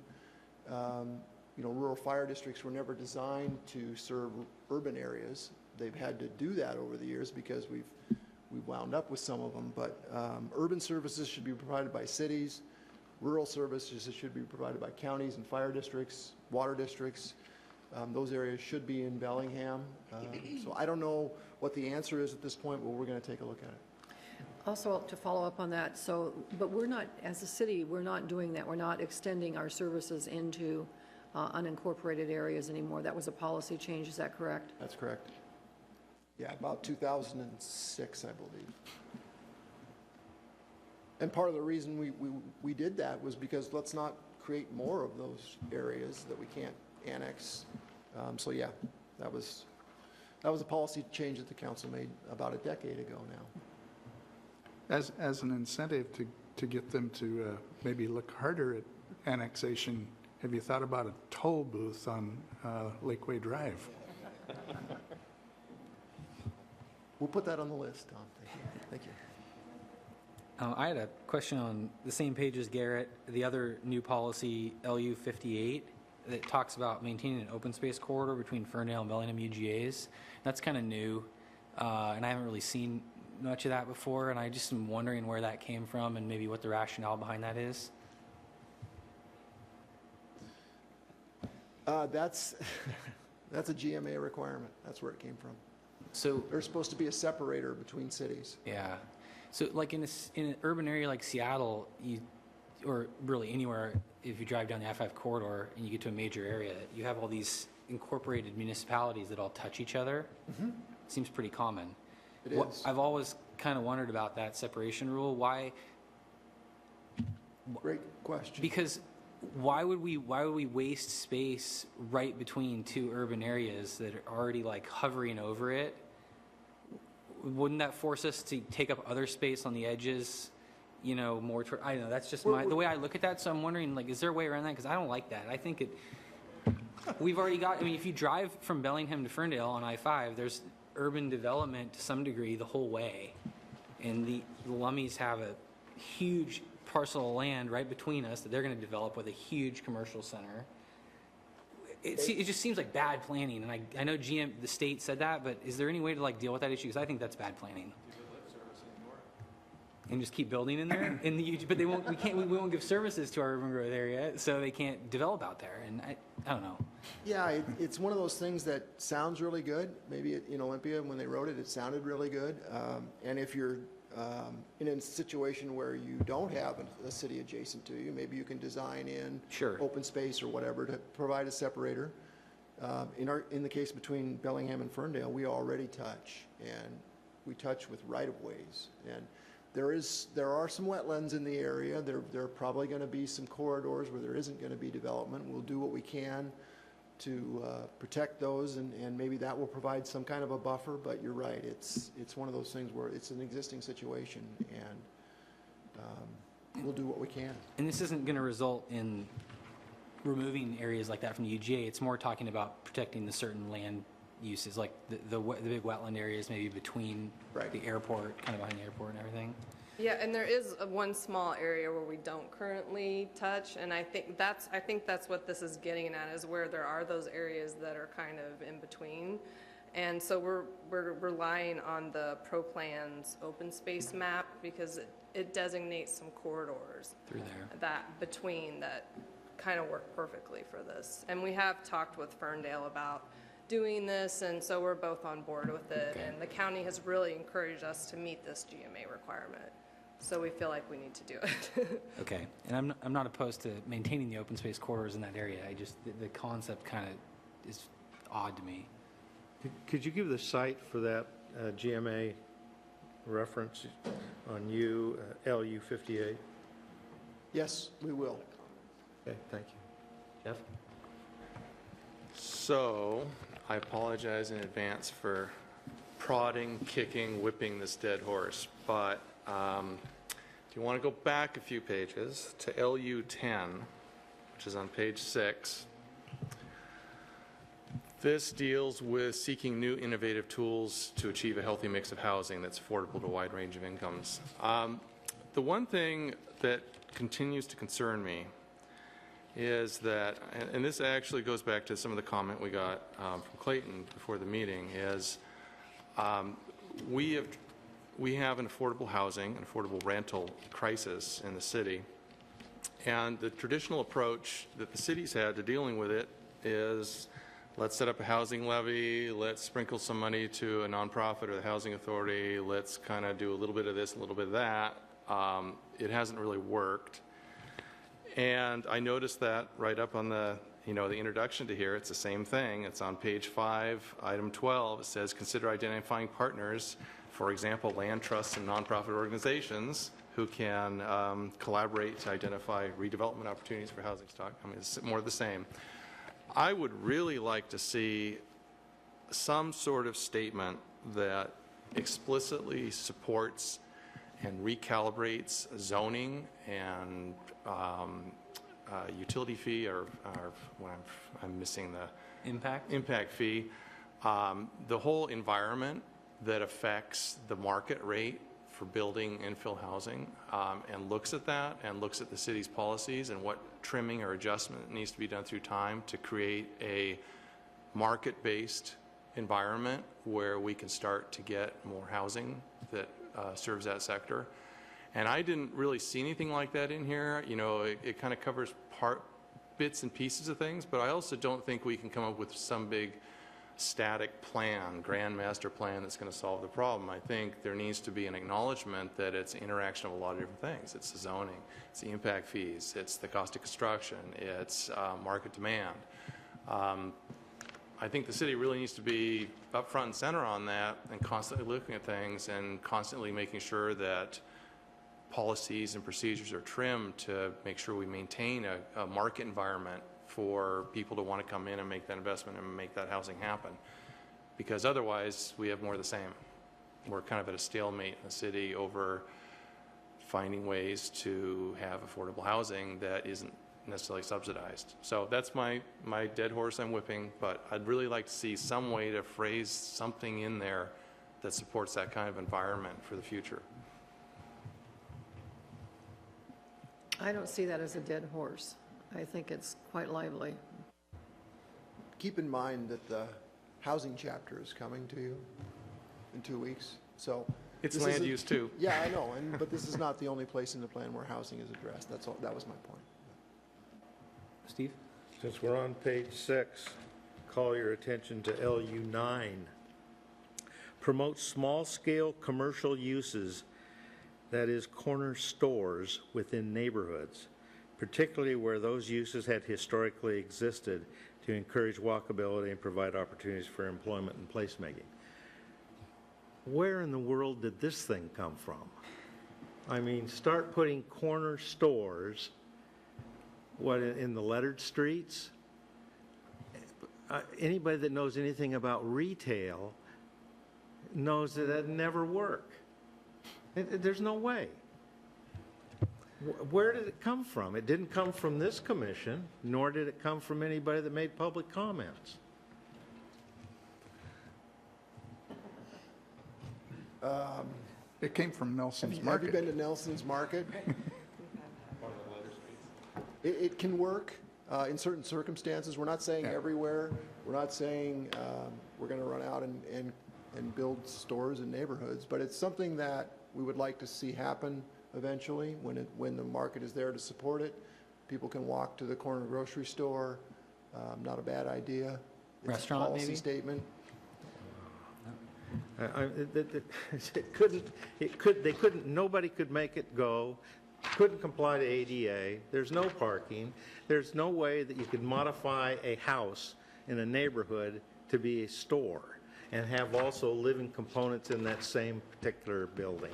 You know, rural fire districts were never designed to serve urban areas. They've had to do that over the years because we've wound up with some of them. But urban services should be provided by cities. Rural services should be provided by counties and fire districts, water districts. Those areas should be in Bellingham. So I don't know what the answer is at this point, but we're going to take a look at it. Also, to follow up on that, but we're not, as a city, we're not doing that. We're not extending our services into unincorporated areas anymore. That was a policy change, is that correct? That's correct. Yeah, about 2006, I believe. And part of the reason we did that was because let's not create more of those areas that we can't annex. So yeah, that was a policy change that the council made about a decade ago now. As an incentive to get them to maybe look harder at annexation, have you thought about a toll booth on Lakeway Drive? We'll put that on the list, Tom. Thank you. I had a question on the same page as Garrett, the other new policy, LU 58, that talks about maintaining an open space corridor between Ferndale and Bellingham UGAs. That's kind of new, and I haven't really seen much of that before, and I just am wondering where that came from and maybe what the rationale behind that is. That's a GMA requirement. That's where it came from. So There's supposed to be a separator between cities. yeah, so like in an urban area like Seattle, or really anywhere, if you drive down the I-5 corridor and you get to a major area, you have all these incorporated municipalities that all touch each other. Mm-hmm. Seems pretty common. It is. I've always kind of wondered about that separation rule. Why? Great question. Because why would we waste space right between two urban areas that are already like hovering over it? Wouldn't that force us to take up other space on the edges? You know, more. I don't know. That's just the way I look at that. So I'm wondering, like, is there a way around that? Because I don't like that. I think we've already got. I mean, if you drive from Bellingham to Ferndale on I-5, there's urban development to some degree the whole way, and the Lummies have a huge parcel of land right between us that they're going to develop with a huge commercial center. it just seems like bad planning, and I know the state said that, but is there any way to like deal with that issue? Because I think that's bad planning. And just keep building in there, but we won't give services to our urban growth area, so they can't develop out there, and I don't know. Yeah, it's one of those things that sounds really good. Maybe in Olympia, when they wrote it, it sounded really good. And if you're in a situation where you don't have a city adjacent to you, maybe you can design in Sure. open space or whatever to provide a separator. In the case between Bellingham and Ferndale, we already touch, and we touch with right-of-ways. And there are some wetlands in the area. There are probably going to be some corridors where there isn't going to be development. We'll do what we can to protect those, and maybe that will provide some kind of a buffer. But you're right, it's one of those things where it's an existing situation, and we'll do what we can. And this isn't going to result in removing areas like that from the UGA. It's more talking about protecting the certain land uses, like the big wetland areas maybe between Right. the airport, kind of behind the airport and everything. Yeah, and there is one small area where we don't currently touch, and I think that's what this is getting at, is where there are those areas that are kind of in between. And so we're relying on the ProPlan's open space map, because it designates some corridors Through there. that between that kind of work perfectly for this. And we have talked with Ferndale about doing this, and so we're both on board with it. Okay. And the county has really encouraged us to meet this GMA requirement. So we feel like we need to do it. Okay, and I'm not opposed to maintaining the open space corridors in that area. I just, the concept kind of is odd to me. Could you give the site for that GMA reference on LU 58? Yes, we will. Okay, thank you. Jeff? So, I apologize in advance for prodding, kicking, whipping this dead horse, but if you want to go back a few pages to LU 10, which is on page 6, this deals with seeking new innovative tools to achieve a healthy mix of housing that's affordable to a wide range of incomes. The one thing that continues to concern me is that, and this actually goes back to some of the comment we got from Clayton before the meeting, is we have an affordable housing, an affordable rental crisis in the city, and the traditional approach that the city's had to dealing with it is, let's set up a housing levy, let's sprinkle some money to a nonprofit or the housing authority, let's kind of do a little bit of this, a little bit of that. It hasn't really worked. And I noticed that right up on the introduction to here, it's the same thing. It's on page 5, item 12. It says, consider identifying partners, for example, land trusts and nonprofit organizations who can collaborate to identify redevelopment opportunities for housing stock. I mean, it's more of the same. I would really like to see some sort of statement that explicitly supports and recalibrates zoning and utility fee, or when I'm missing the impact fee, the whole environment that affects the market rate for building infill housing, and looks at that and looks at the city's policies and what trimming or adjustment needs to be done through time to create a market-based environment where we can start to get more housing that serves that sector. And I didn't really see anything like that in here. You know, it kind of covers bits and pieces of things, but I also don't think we can come up with some big static plan, grand master plan that's going to solve the problem. I think there needs to be an acknowledgement that it's interaction of a lot of different things. It's the zoning, it's the impact fees, it's the cost of construction, it's market demand. I think the city really needs to be up front and center on that and constantly looking at things and constantly making sure that policies and procedures are trimmed to make sure we maintain a market environment for people to want to come in and make that investment and make that housing happen. Because otherwise, we have more of the same. We're kind of at a stalemate in the city over finding ways to have affordable housing that isn't necessarily subsidized. So that's my dead horse I'm whipping, but I'd really like to see some way to phrase something in there that supports that kind of environment for the future. I don't see that as a dead horse. I think it's quite lively. keep in mind that the housing chapter is coming to you in 2 weeks, so. It's this land isn't- use too. Yeah, I know, but this is not the only place in the plan where housing is addressed. That's all, that was my point. Steve? Since we're on page 6, call your attention to LU 9. Promote small-scale commercial uses, that is, corner stores within neighborhoods, particularly where those uses had historically existed, to encourage walkability and provide opportunities for employment and placemaking. Where in the world did this thing come from? I mean, start putting corner stores, what, in the lettered streets? Anybody that knows anything about retail knows that that never work. There's no way. Where did it come from? It didn't come from this commission, nor did it come from anybody that made public comments. It came from Nelson's Have you Market. been to Nelson's Market? It can work in certain circumstances. We're not saying Yeah. everywhere. We're not saying we're going to run out and build stores in neighborhoods, but it's something that we would like to see happen eventually when the market is there to support it. People can walk to the corner grocery store. Not a bad idea. It's Restaurant, a policy maybe? statement. Nobody could make it go, couldn't comply to ADA, there's no parking, there's no way that you could modify a house in a neighborhood to be a store and have also living components in that same particular building.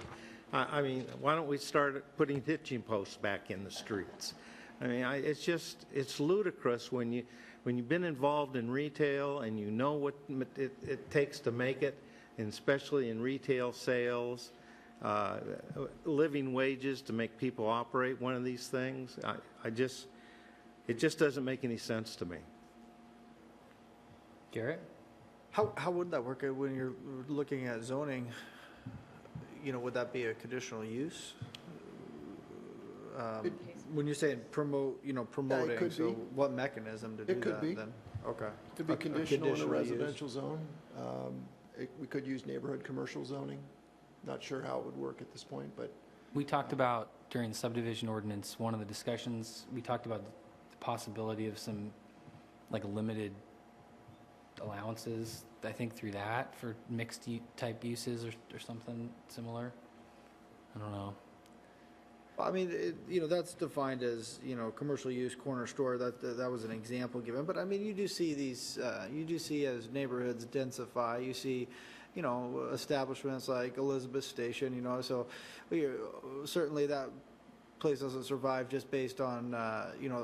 I mean, why don't we start putting hitching posts back in the streets? I mean, it's ludicrous when you've been involved in retail and you know what it takes to make it, and especially in retail sales, living wages to make people operate one of these things. It just doesn't make any sense to me. Garrett? How would that work when you're looking at zoning? You know, would that be a conditional use? When you're saying promoting, could so be. what mechanism to do It could that be. then? Okay. Could be A conditional in a use. residential zone. We could use neighborhood commercial zoning. Not sure how it would work at this point, but We talked about, during the subdivision ordinance, one of the discussions, we talked about the possibility of some, like, limited allowances, I think, through that for mixed type uses or something similar. I don't know. Well, I mean, that's defined as, commercial use, corner store, that was an example given. But I mean, you do see these, as neighborhoods densify, you see, establishments like Elizabeth Station, so certainly that place doesn't survive just based on,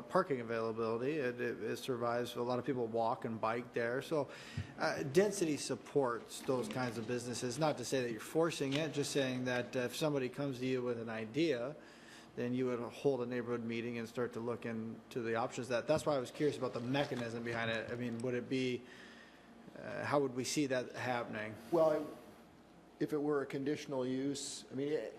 parking availability. It survives. A lot of people walk and bike there. So density supports those kinds of businesses. Not to say that you're forcing it, just saying that if somebody comes to you with an idea, then you would hold a neighborhood meeting and start to look into the options. That's why I was curious about the mechanism behind it. I mean, would it be, how would we see that happening? well, if it were a conditional use, if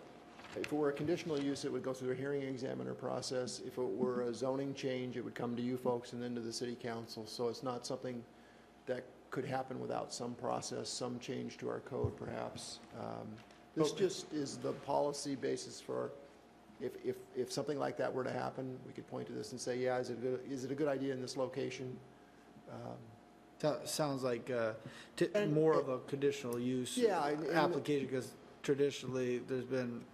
it were a conditional use, it would go through a hearing examiner process. If it were a zoning change, it would come to you folks and then to the city council. So it's not something that could happen without some process, some change to our code perhaps. This just is the policy basis for, if something like that were to happen, we could point to this and say, yeah, is it a good idea in this location? Sounds like more of a conditional use Yeah, and- application, because traditionally there's been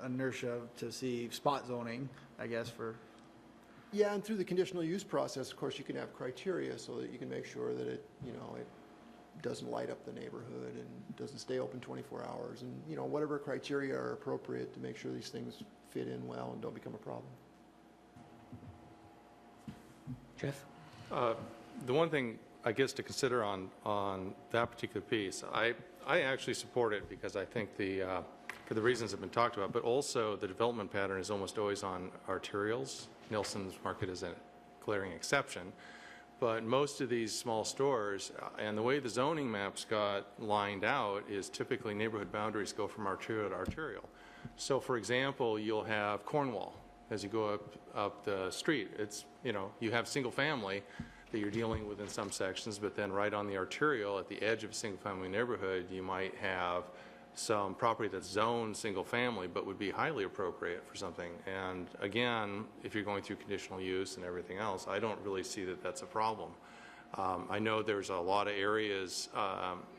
inertia to see spot zoning, I guess, for. Yeah, and through the conditional use process, of course, you can have criteria so that you can make sure that it doesn't light up the neighborhood and doesn't stay open 24 hours, and whatever criteria are appropriate to make sure these things fit in well and don't become a problem. Jeff? The one thing, I guess, to consider on that particular piece, I actually support it because I think for the reasons that have been talked about, but also the development pattern is almost always on arterials. Nelson's Market is a glaring exception. But most of these small stores, and the way the zoning maps got lined out is typically neighborhood boundaries go from arterial to arterial. So, for example, you'll have Cornwall as you go up the street. It's, you have single family, that you're dealing with in some sections, but then right on the arterial at the edge of a single-family neighborhood, you might have some property that's zoned single-family but would be highly appropriate for something. And again, if you're going through conditional use and everything else, I don't really see that that's a problem. I know there's a lot of areas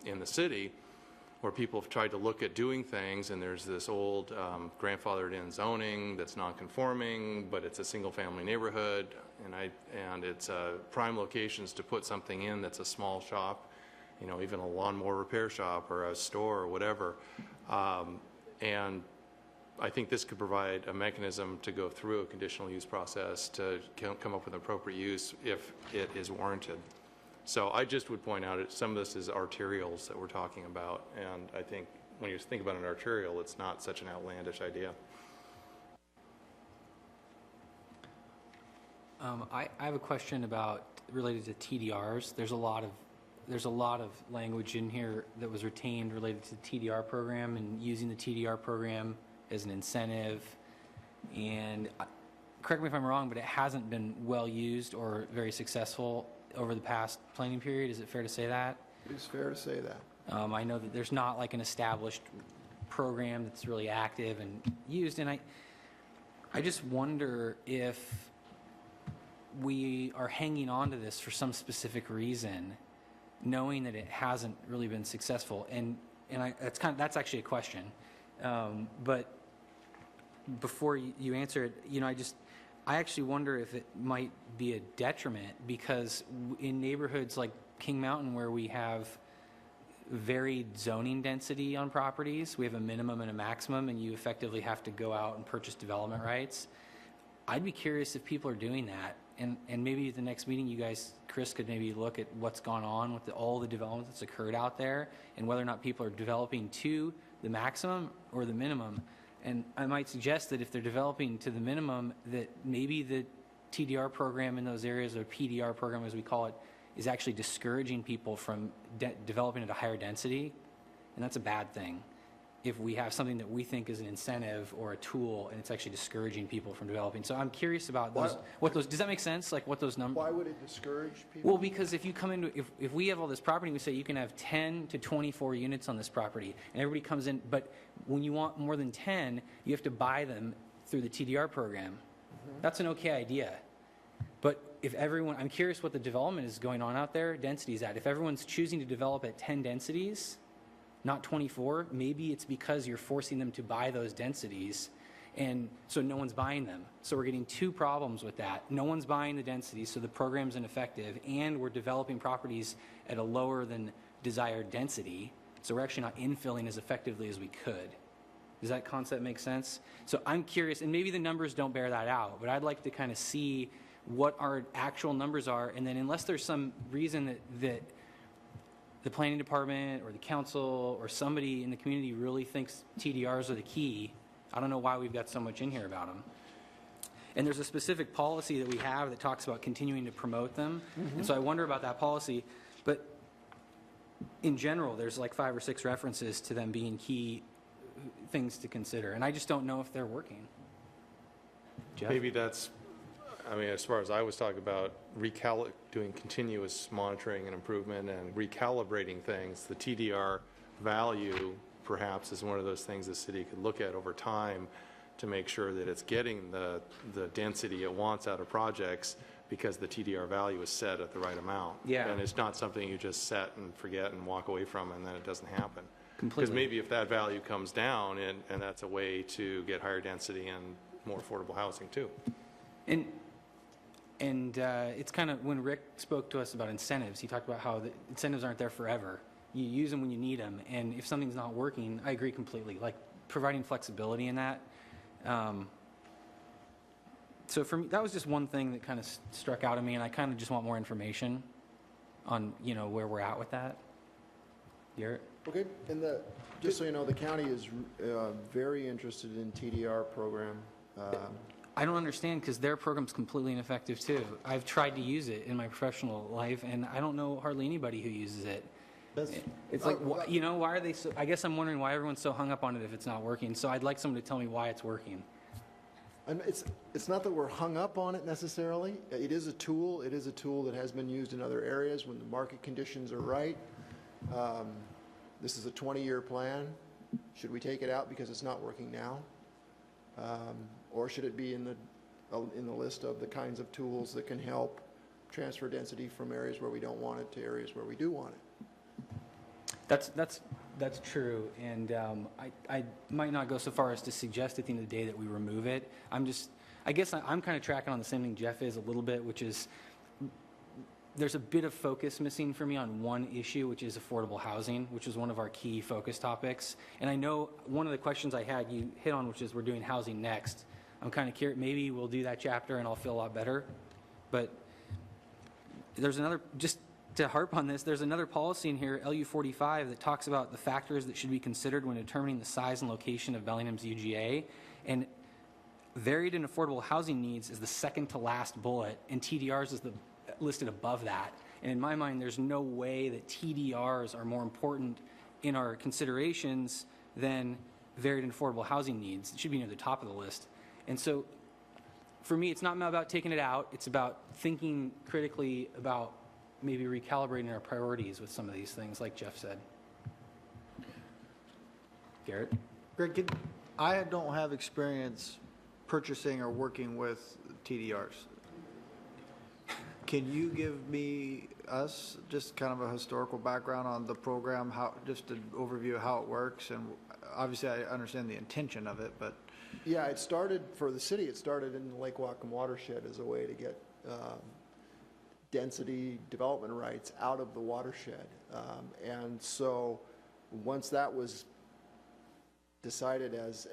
in the city where people have tried to look at doing things, and there's this old grandfathered-in zoning that's non-conforming, but it's a single-family neighborhood, and it's prime locations to put something in that's a small shop, you know, even a lawnmower repair shop or a store or whatever. And I think this could provide a mechanism to go through a conditional use process to come up with an appropriate use if it is warranted. So I just would point out that some of this is arterials that we're talking about, and I think when you think about an arterial, it's not such an outlandish idea. I have a question about related to TDRs. There's a lot of language in here that was retained related to the TDR program and using the TDR program as an incentive. And correct me if I'm wrong, but it hasn't been well used or very successful over the past planning period. Is it fair to say that? It is fair to say that. I know that there's not like an established program that's really active and used, and I just wonder if we are hanging on to this for some specific reason, knowing that it hasn't really been successful. And that's actually a question. But before you answer it, you know, I actually wonder if it might be a detriment, because in neighborhoods like King Mountain, where we have varied zoning density on properties, we have a minimum and a maximum, and you effectively have to go out and purchase development rights. I'd be curious if people are doing that. And maybe at the next meeting, you guys, Chris, could maybe look at what's gone on with all the development that's occurred out there and whether or not people are developing to the maximum or the minimum. And I might suggest that if they're developing to the minimum, that maybe the TDR program in those areas, or PDR program as we call it, is actually discouraging people from developing at a higher density. And that's a bad thing. If we have something that we think is an incentive or a tool, and it's actually discouraging people from developing. So I'm curious about those, does that make sense? Like what those numbers? Why would it discourage people? Well, because if you come into, if we have all this property, we say you can have 10 to 24 units on this property, and everybody comes in, but when you want more than 10, you have to buy them through the TDR program. Mm-hmm. That's an okay idea. But if everyone, I'm curious what the development is going on out there, densities at. If everyone's choosing to develop at 10 densities, not 24, maybe it's because you're forcing them to buy those densities, and so no one's buying them. So we're getting two problems with that. No one's buying the densities, so the program's ineffective, and we're developing properties at a lower than desired density, so we're actually not infilling as effectively as we could. Does that concept make sense? So I'm curious, and maybe the numbers don't bear that out, but I'd like to kind of see what our actual numbers are, and then unless there's some reason that the planning department or the council or somebody in the community really thinks TDRs are the key, I don't know why we've got so much in here about them. And there's a specific policy that we have that talks about continuing to promote them. Mm-hmm. And so I wonder about that policy. But in general, there's like 5 or 6 references to them being key things to consider. And I just don't know if they're working. Jeff? Maybe that's, I mean, as far as I was talking about doing continuous monitoring and improvement and recalibrating things, the TDR value perhaps is one of those things the city could look at over time to make sure that it's getting the density it wants out of projects, because the TDR value is set at the right amount. Yeah. And it's not something you just set and forget and walk away from and then it doesn't happen. Completely. Because maybe if that value comes down, and that's a way to get higher density and more affordable housing too. And it's kind of, when Rick spoke to us about incentives, he talked about how the incentives aren't there forever. You use them when you need them, and if something's not working, I agree completely. Like providing flexibility in that. So for me, that was just one thing that kind of struck out at me, and I kind of just want more information on, you know, where we're at with that. Garrett? Okay, and just so you know, the county is very interested in TDR program. I don't understand, because their program's completely ineffective too. I've tried to use it in my professional life, and I don't know hardly anybody who uses it. It's like, you know, why are they so, I guess I'm wondering why everyone's so hung up on it if it's not working. So I'd like someone to tell me why it's working. And it's not that we're hung up on it necessarily. It is a tool. It is a tool that has been used in other areas when the market conditions are right. This is a 20-year plan. Should we take it out because it's not working now? Or should it be in the list of the kinds of tools that can help transfer density from areas where we don't want it to areas where we do want it? That's true, and I might not go so far as to suggest at the end of the day that we remove it. I guess I'm kind of tracking on the same thing Jeff is a little bit, which is there's a bit of focus missing for me on one issue, which is affordable housing, which is one of our key focus topics. And I know one of the questions I had you hit on, which is we're doing housing next. I'm kind of curious, maybe we'll do that chapter and I'll feel a lot better. But there's another, just to harp on this, there's another policy in here, LU 45, that talks about the factors that should be considered when determining the size and location of Bellingham's UGA. And varied and affordable housing needs is the second to last bullet, and TDRs is listed above that. And in my mind, there's no way that TDRs are more important in our considerations than varied and affordable housing needs. It should be near the top of the list. And so for me, it's not about taking it out. It's about thinking critically about maybe recalibrating our priorities with some of these things, like Jeff said. Garrett? Greg, I don't have experience purchasing or working with TDRs. Can you give us just kind of a historical background on the program, just an overview of how it works? And obviously I understand the intention of it, but. Yeah, it started, for the city, it started in the Lake Whatcom watershed as a way to get density development rights out of the watershed. And so once that was decided as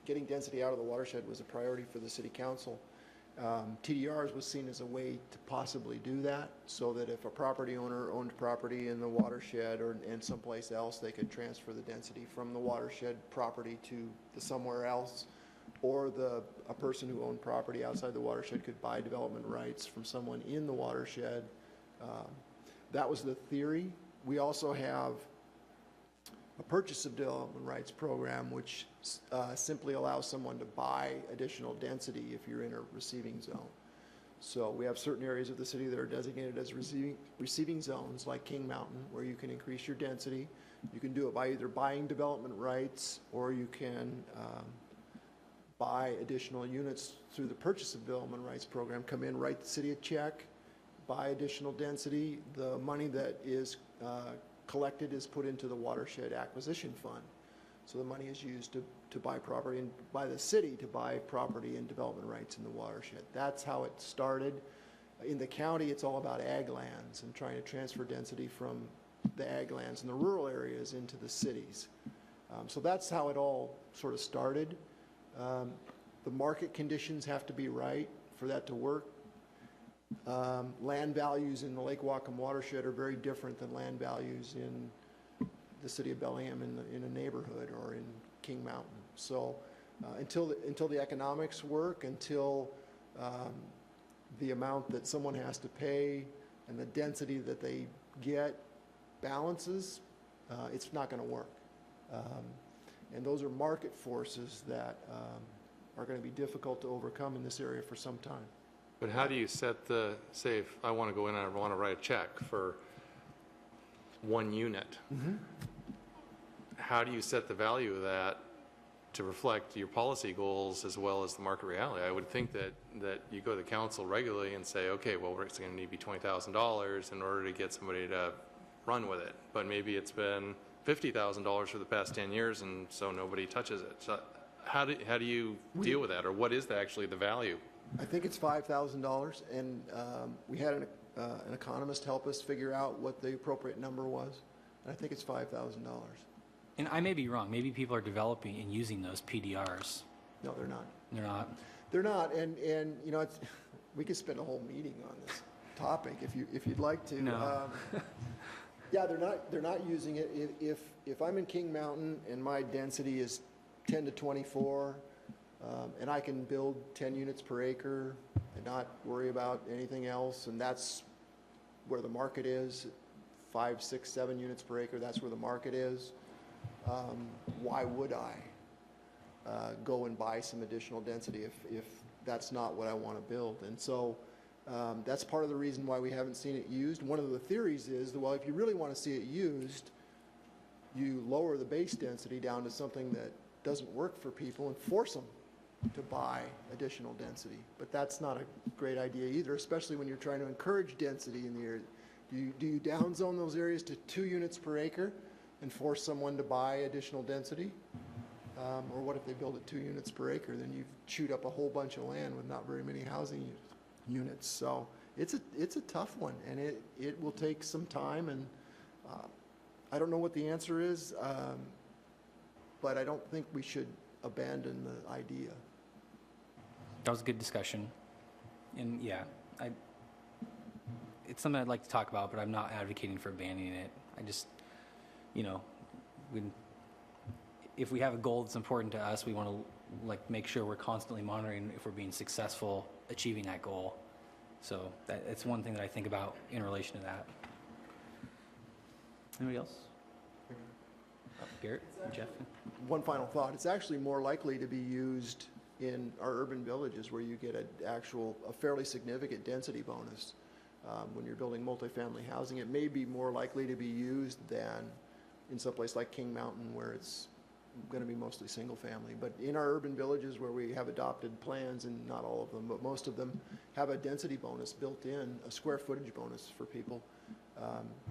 getting density out of the watershed was a priority for the city council, TDRs was seen as a way to possibly do that, so that if a property owner owned property in the watershed or in someplace else, they could transfer the density from the watershed property to the somewhere else, or a person who owned property outside the watershed could buy development rights from someone in the watershed. That was the theory. We also have a purchase of development rights program, which simply allows someone to buy additional density if you're in a receiving zone. So we have certain areas of the city that are designated as receiving zones, like King Mountain, where you can increase your density. You can do it by either buying development rights, or you can buy additional units through the purchase of development rights program, come in, write the city a check, buy additional density. The money that is collected is put into the watershed acquisition fund. So the money is used to buy property, and by the city to buy property and development rights in the watershed. That's how it started. In the county, it's all about ag lands and trying to transfer density from the ag lands in the rural areas into the cities. So that's how it all sort of started. The market conditions have to be right for that to work. Land values in the Lake Whatcom watershed are very different than land values in the city of Bellingham in a neighborhood or in King Mountain. So until the economics work, until the amount that someone has to pay and the density that they get balances, it's not going to work. And those are market forces that are going to be difficult to overcome in this area for some time. But how do you set say if I want to go in and I want to write a check for one unit, how do you set the value of that to reflect your policy goals as well as the market reality? I would think that you go to the council regularly and say, okay, well, it's going to need to be $20,000 in order to get somebody to run with it. But maybe it's been $50,000 for the past 10 years, and so nobody touches it. So how do you deal with that, or what is actually the value? I think it's $5,000, and we had an economist help us figure out what the appropriate number was, and I think it's $5,000. And I may be wrong. Maybe people are developing and using those PDRs. No, they're not. They're not. They're not, and you know, we could spend a whole meeting on this topic if you'd like to. No. Yeah, they're not using it. If I'm in King Mountain and my density is 10 to 24. And I can build 10 units per acre and not worry about anything else, and that's where the market is, 5, 6, 7 units per acre, that's where the market is. Why would I? go and buy some additional density if that's not what I want to build. And so that's part of the reason why we haven't seen it used. One of the theories is that, well, if you really want to see it used, you lower the base density down to something that doesn't work for people and force them to buy additional density. But that's not a great idea either, especially when you're trying to encourage density in the area. Do you downzone those areas to 2 units per acre and force someone to buy additional density? Or what if they build it 2 units per acre? Then you've chewed up a whole bunch of land with not very many housing units. So it's a tough one, and it will take some time, and I don't know what the answer is, but I don't think we should abandon the idea. That was a good discussion. And yeah, it's something I'd like to talk about, but I'm not advocating for abandoning it. I just, if we have a goal that's important to us, we want to make sure we're constantly monitoring if we're being successful achieving that goal. So it's one thing that I think about in relation to that. Anybody else? Garrett, Jeff? One final thought, it's actually more likely to be used in our urban villages where you get a fairly significant density bonus. When you're building multifamily housing, it may be more likely to be used than in some place like King Mountain where it's going to be mostly single family. But in our urban villages where we have adopted plans, and not all of them, but most of them have a density bonus built in, a square footage bonus for people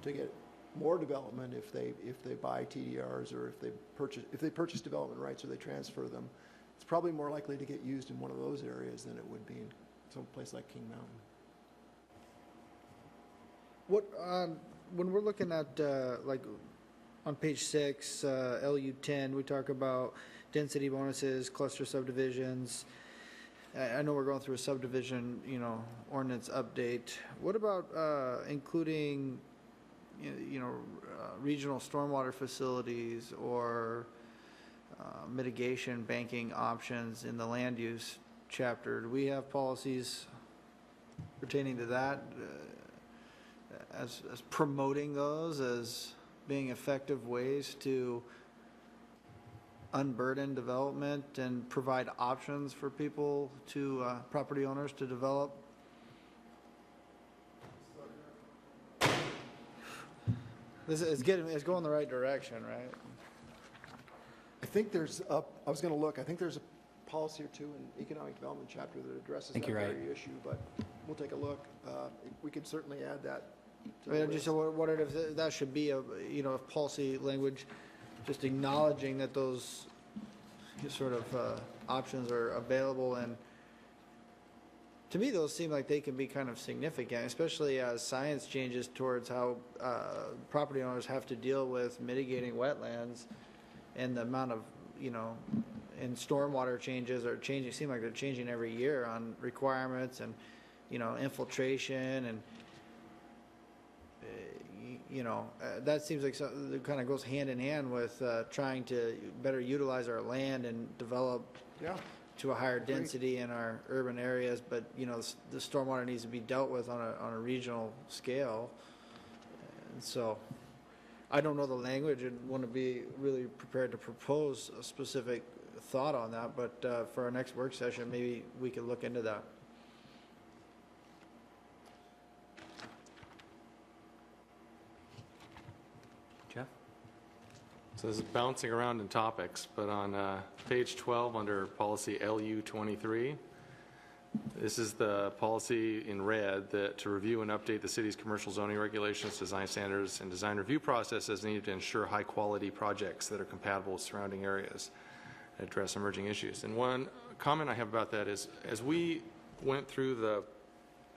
to get more development if they buy TDRs, or if they purchase development rights or they transfer them. It's probably more likely to get used in one of those areas than it would be in some place like King Mountain. What, when we're looking at, on page 6, LU 10, we talk about density bonuses, cluster subdivisions. I know we're going through a subdivision, ordinance update. What about including, regional stormwater facilities or mitigation banking options in the land use chapter? Do we have policies pertaining to that? As promoting those as being effective ways to unburden development and provide options for people property owners to develop? It's going the right direction, right? I think I was going to look, I think there's a policy or two in economic development chapter that addresses that very issue, but we'll take a look. We could certainly add that. I just wondered if that should be if policy language, just acknowledging that those sort of options are available. And to me, those seem like they can be kind of significant, especially as science changes towards how property owners have to deal with mitigating wetlands, and the amount of, and stormwater changes are changing, seem like they're changing every year on requirements and, infiltration and, that seems like something that kind of goes hand in hand with trying to better utilize our land and develop to a higher density in our urban areas. But, the stormwater needs to be dealt with on a regional scale. And so I don't know the language and want to be really prepared to propose a specific thought on that. But for our next work session, maybe we could look into that. Jeff? So this is bouncing around in topics, but on page 12 under policy LU 23, this is the policy in red that to review and update the city's commercial zoning regulations, design standards, and design review processes needed to ensure high-quality projects that are compatible with surrounding areas and address emerging issues. And one comment I have about that is, as we went through the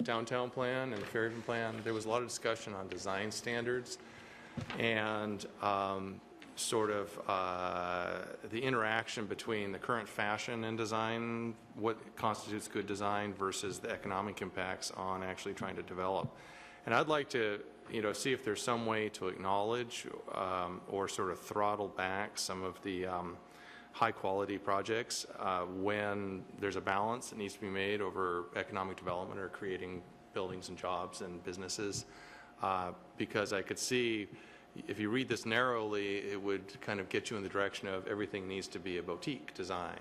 downtown plan and the Fairhaven plan, there was a lot of discussion on design standards and the interaction between the current fashion and design, what constitutes good design versus the economic impacts on actually trying to develop. And I'd like to, see if there's some way to acknowledge or sort of throttle back some of the high quality projects when there's a balance that needs to be made over economic development or creating buildings and jobs and businesses. Because I could see, if you read this narrowly, it would kind of get you in the direction of everything needs to be a boutique design.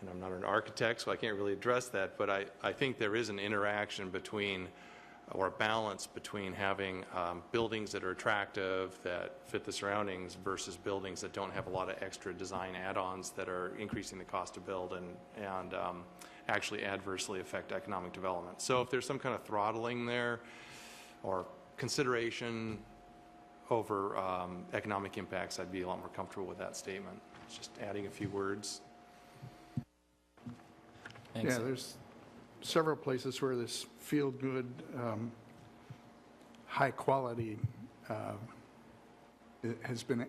And I'm not an architect, so I can't really address that, but I think there is an interaction between, or a balance between having buildings that are attractive, that fit the surroundings, versus buildings that don't have a lot of extra design add-ons that are increasing the cost to build and actually adversely affect economic development. So if there's some kind of throttling there or consideration over economic impacts, I'd be a lot more comfortable with that statement. It's just adding a few words. Thanks. Yeah, there's several places where this feel-good, high-quality has been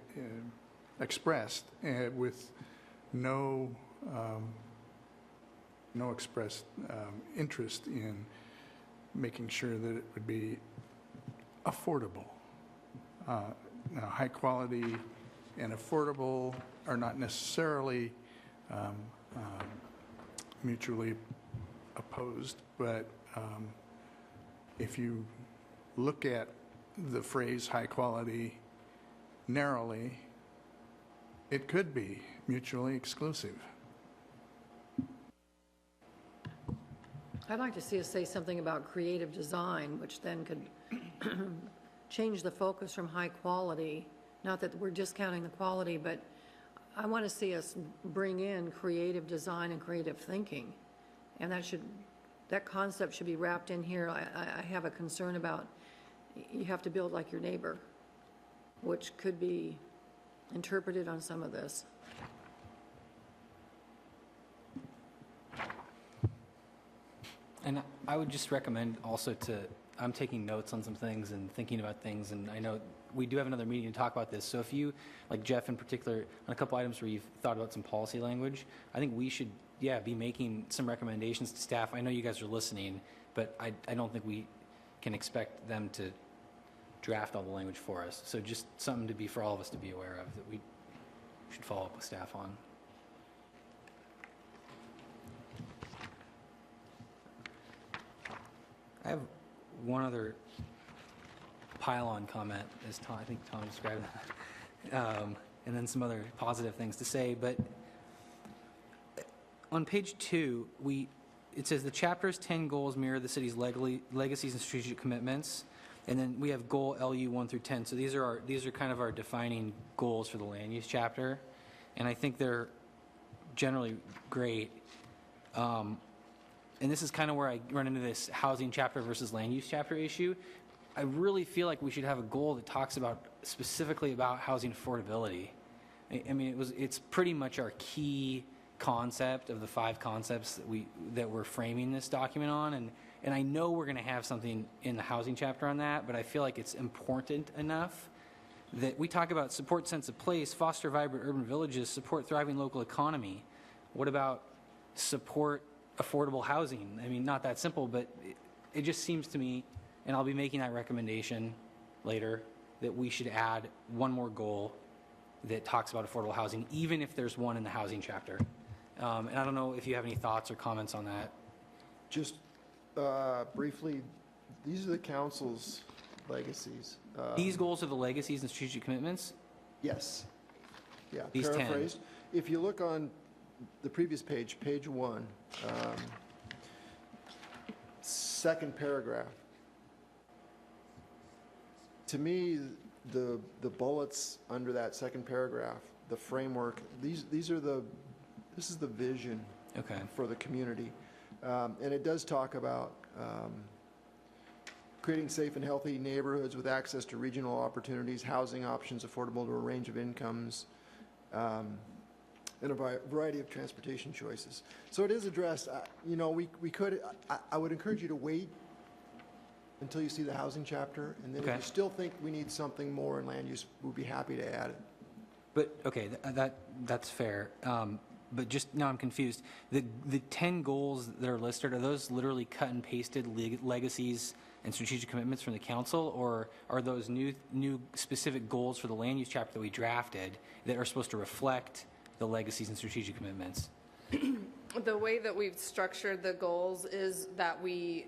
expressed with no expressed interest in making sure that it would be affordable. Now, high quality and affordable are not necessarily mutually opposed, but if you look at the phrase high quality narrowly, it could be mutually exclusive. I'd like to see us say something about creative design, which then could change the focus from high quality. Not that we're discounting the quality, but I want to see us bring in creative design and creative thinking. And that concept should be wrapped in here. I have a concern about you have to build like your neighbor, which could be interpreted on some of this. And I would just recommend also I'm taking notes on some things and thinking about things, and I know we do have another meeting to talk about this. So if you, like Jeff in particular, on a couple items where you've thought about some policy language, I think we should, be making some recommendations to staff. I know you guys are listening, but I don't think we can expect them to draft all the language for us. So just something for all of us to be aware of that we should follow up with staff on. I have one other pile-on comment, as I think Tom described that, and then some other positive things to say. But on page 2, it says the chapter's 10 goals mirror the city's legacies and strategic commitments, and then we have goal LU 1 through 10. So these are kind of our defining goals for the land use chapter, and I think they're generally great. And this is kind of where I run into this housing chapter versus land use chapter issue. I really feel like we should have a goal that talks specifically about housing affordability. I mean, it's pretty much our key concept of the 5 concepts that we're framing this document on, and I know we're going to have something in the housing chapter on that, but I feel like it's important enough that we talk about support sense of place, foster vibrant urban villages, support thriving local economy. What about support affordable housing? I mean, not that simple, but it just seems to me, and I'll be making that recommendation later, that we should add one more goal that talks about affordable housing, even if there's one in the housing chapter. And I don't know if you have any thoughts or comments on that. Just briefly, these are the council's legacies. These goals are the legacies and strategic commitments? Yes. Yeah, These 10. paraphrased. If you look on the previous page, page 1, second paragraph. To me, the bullets under that second paragraph, the framework, this is the vision for the community. And it does talk about creating safe and healthy neighborhoods with access to regional opportunities, housing options affordable to a range of incomes, and a variety of transportation choices. So it is addressed. I would encourage you to wait until you see the housing chapter, and then if you still think we need something more in land use, we'll be happy to add it. But, okay, that's fair. But just now I'm confused. The 10 goals that are listed, are those literally cut and pasted legacies and strategic commitments from the council, or are those new specific goals for the land use chapter that we drafted that are supposed to reflect the legacies and strategic commitments? The way that we've structured the goals is that we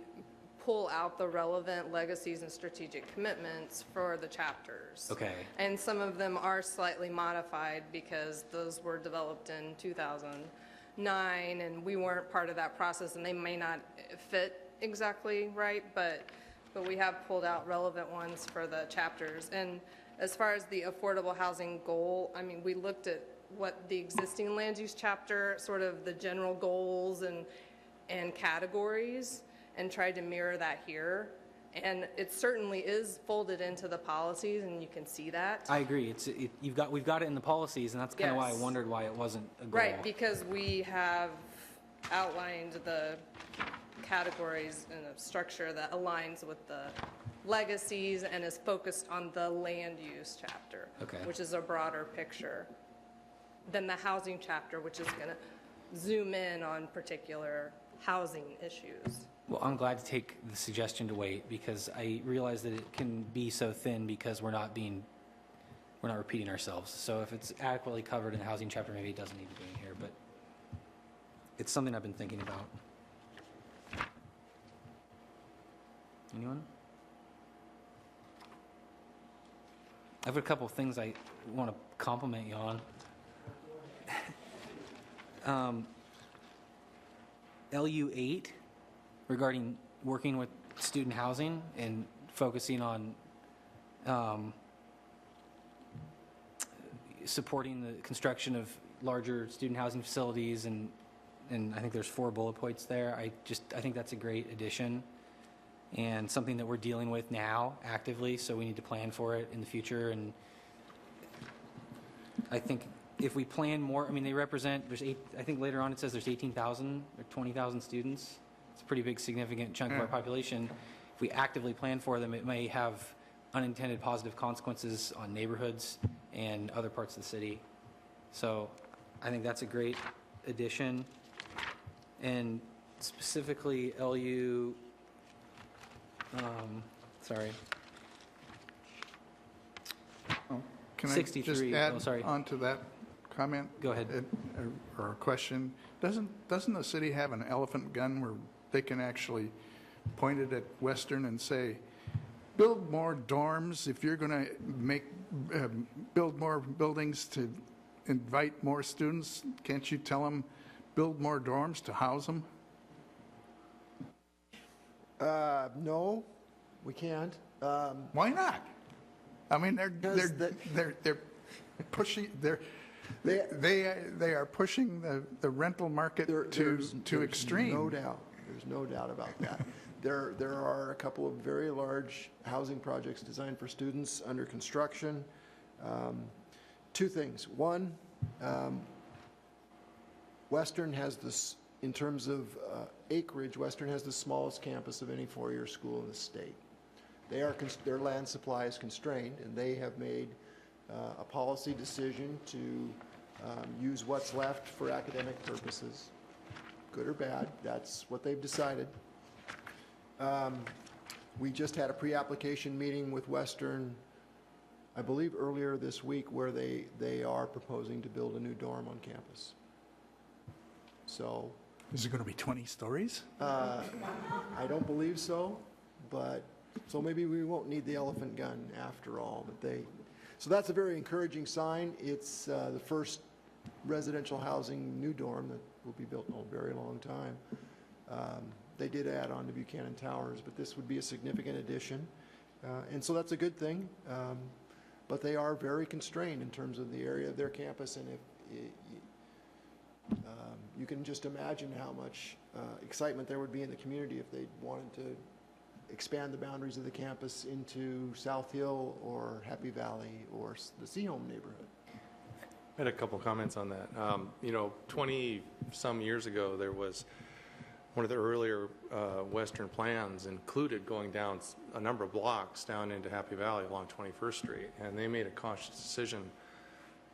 pull out the relevant legacies and strategic commitments for the chapters. Okay. And some of them are slightly modified because those were developed in 2009, and we weren't part of that process, and they may not fit exactly right, but we have pulled out relevant ones for the chapters. And as far as the affordable housing goal, I mean, we looked at what the existing land use chapter, sort of the general goals and categories, and tried to mirror that here. And it certainly is folded into the policies, and you can see that. I agree. We've got it in the policies, and that's kind of why I Yes. wondered why it wasn't a goal. Right, because we have outlined the categories in a structure that aligns with the legacies and is focused on the land use chapter, Okay. which is a broader picture than the housing chapter, which is going to zoom in on particular housing issues. Well, I'm glad to take the suggestion to wait because I realize that it can be so thin because we're not repeating ourselves. So if it's adequately covered in the housing chapter, maybe it doesn't need to be in here, but it's something I've been thinking about. Anyone? I have a couple of things I want to compliment you on. LU8 regarding working with student housing and focusing on supporting the construction of larger student housing facilities, and I think there's 4 bullet points there. I think that's a great addition and something that we're dealing with now actively, so we need to plan for it in the future. And I think if we plan more, I mean, they represent, I think later on it says there's 18,000 or 20,000 students. It's a pretty big, significant chunk of our population. If we actively plan for them, it may have unintended positive consequences on neighborhoods and other parts of the city. So I think that's a great addition. And specifically LU, sorry. Can I 63, just add oh, sorry. on to that comment? Go ahead. Or a question. Doesn't the city have an elephant gun where they can actually point it at Western and say, build more dorms if you're going to build more buildings to invite more students? Can't you tell them, build more dorms to house them? No, we can't. Why not? I mean, they're pushing, they are pushing the rental market to extreme. No doubt. There's no doubt about that. There are a couple of very large housing projects designed for students under construction. 2 things. One, Western has this, in terms of acreage, Western has the smallest campus of any 4-year school in the state. Their land supply is constrained, and they have made a policy decision to use what's left for academic purposes, good or bad. That's what they've decided. We just had a pre-application meeting with Western, I believe earlier this week, where they are proposing to build a new dorm on campus. So Is it going to be 20 stories? I don't believe so, but so maybe we won't need the elephant gun after all. So that's a very encouraging sign. It's the first residential housing new dorm that will be built in a very long time. They did add on to Buchanan Towers, but this would be a significant addition. And so that's a good thing. But they are very constrained in terms of the area of their campus. And if you can just imagine how much excitement there would be in the community if they wanted to expand the boundaries of the campus into South Hill or Happy Valley or the Seahome neighborhood. I had a couple comments on that. 20-some years ago, there was one of the earlier Western plans included going down a number of blocks down into Happy Valley along 21st Street, and they made a conscious decision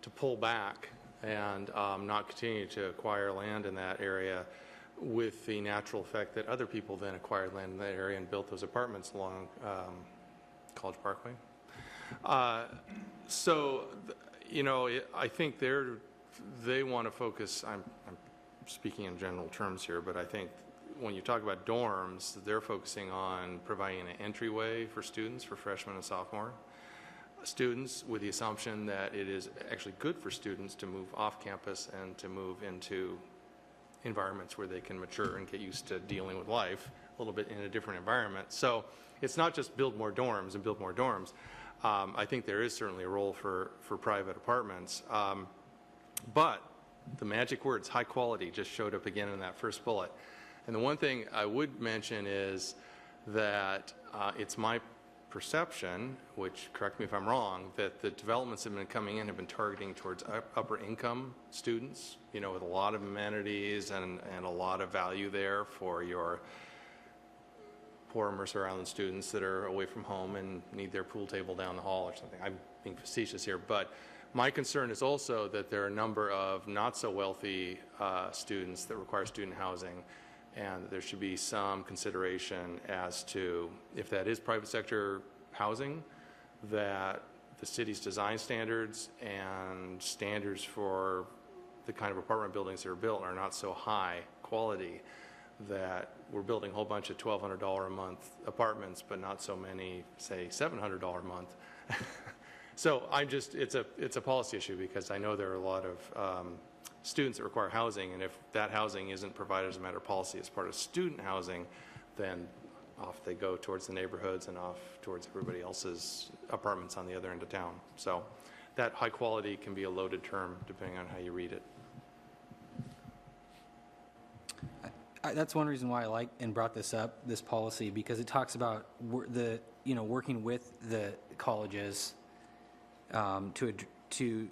to pull back and not continue to acquire land in that area, with the natural effect that other people then acquired land in that area and built those apartments along College Parkway. I think they want to focus, I'm speaking in general terms here, but I think when you talk about dorms, they're focusing on providing an entryway for students, for freshmen and sophomore students, with the assumption that it is actually good for students to move off campus and to move into environments where they can mature and get used to dealing with life a little bit in a different environment. So it's not just build more dorms and build more dorms. I think there is certainly a role for private apartments. But the magic words, high quality, just showed up again in that first bullet. And the one thing I would mention is that it's my perception, which, correct me if I'm wrong, that the developments that have been coming in have been targeting towards upper income students, you know, with a lot of amenities and a lot of value there for your poor Mercer Island students that are away from home and need their pool table down the hall or something. I'm being facetious here, but my concern is also that there are a number of not so wealthy students that require student housing, and there should be some consideration as to, if that is private sector housing, that the city's design standards and standards for the kind of apartment buildings that are built are not so high quality that we're building a whole bunch of $1,200 a month apartments, but not so many, say, $700 a month. So it's a policy issue, because I know there are a lot of students that require housing, and if that housing isn't provided as a matter of policy as part of student housing, then off they go towards the neighborhoods and off towards everybody else's apartments on the other end of town. So that high quality can be a loaded term depending on how you read it. That's one reason why I like and brought this up, this policy, because it talks about working with the colleges to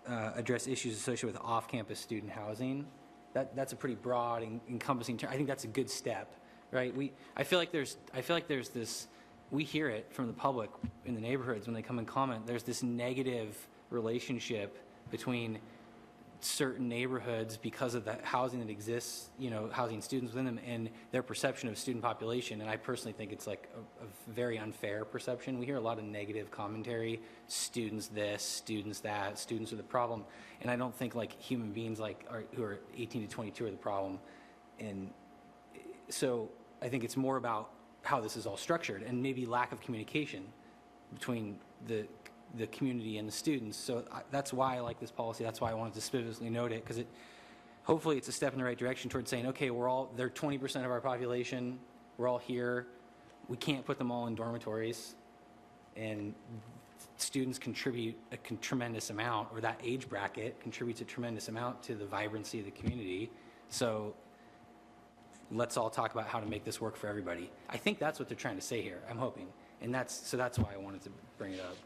address issues associated with off-campus student housing. That's a pretty broad and encompassing term. I think that's a good step, right? I feel like there's this. We hear it from the public in the neighborhoods when they come and comment. There's this negative relationship between certain neighborhoods because of the housing that exists, housing students within them, and their perception of student population. And I personally think it's like a very unfair perception. We hear a lot of negative commentary, students this, students that, students are the problem. And I don't think like human beings who are 18 to 22 are the problem. And so I think it's more about how this is all structured and maybe lack of communication between the community and the students. So that's why I like this policy. That's why I wanted to specifically note it, because hopefully it's a step in the right direction towards saying, okay, they're 20% of our population. We're all here. We can't put them all in dormitories. And students contribute a tremendous amount, or that age bracket contributes a tremendous amount to the vibrancy of the community. So let's all talk about how to make this work for everybody. I think that's what they're trying to say here, I'm hoping. And that's why I wanted to bring it up.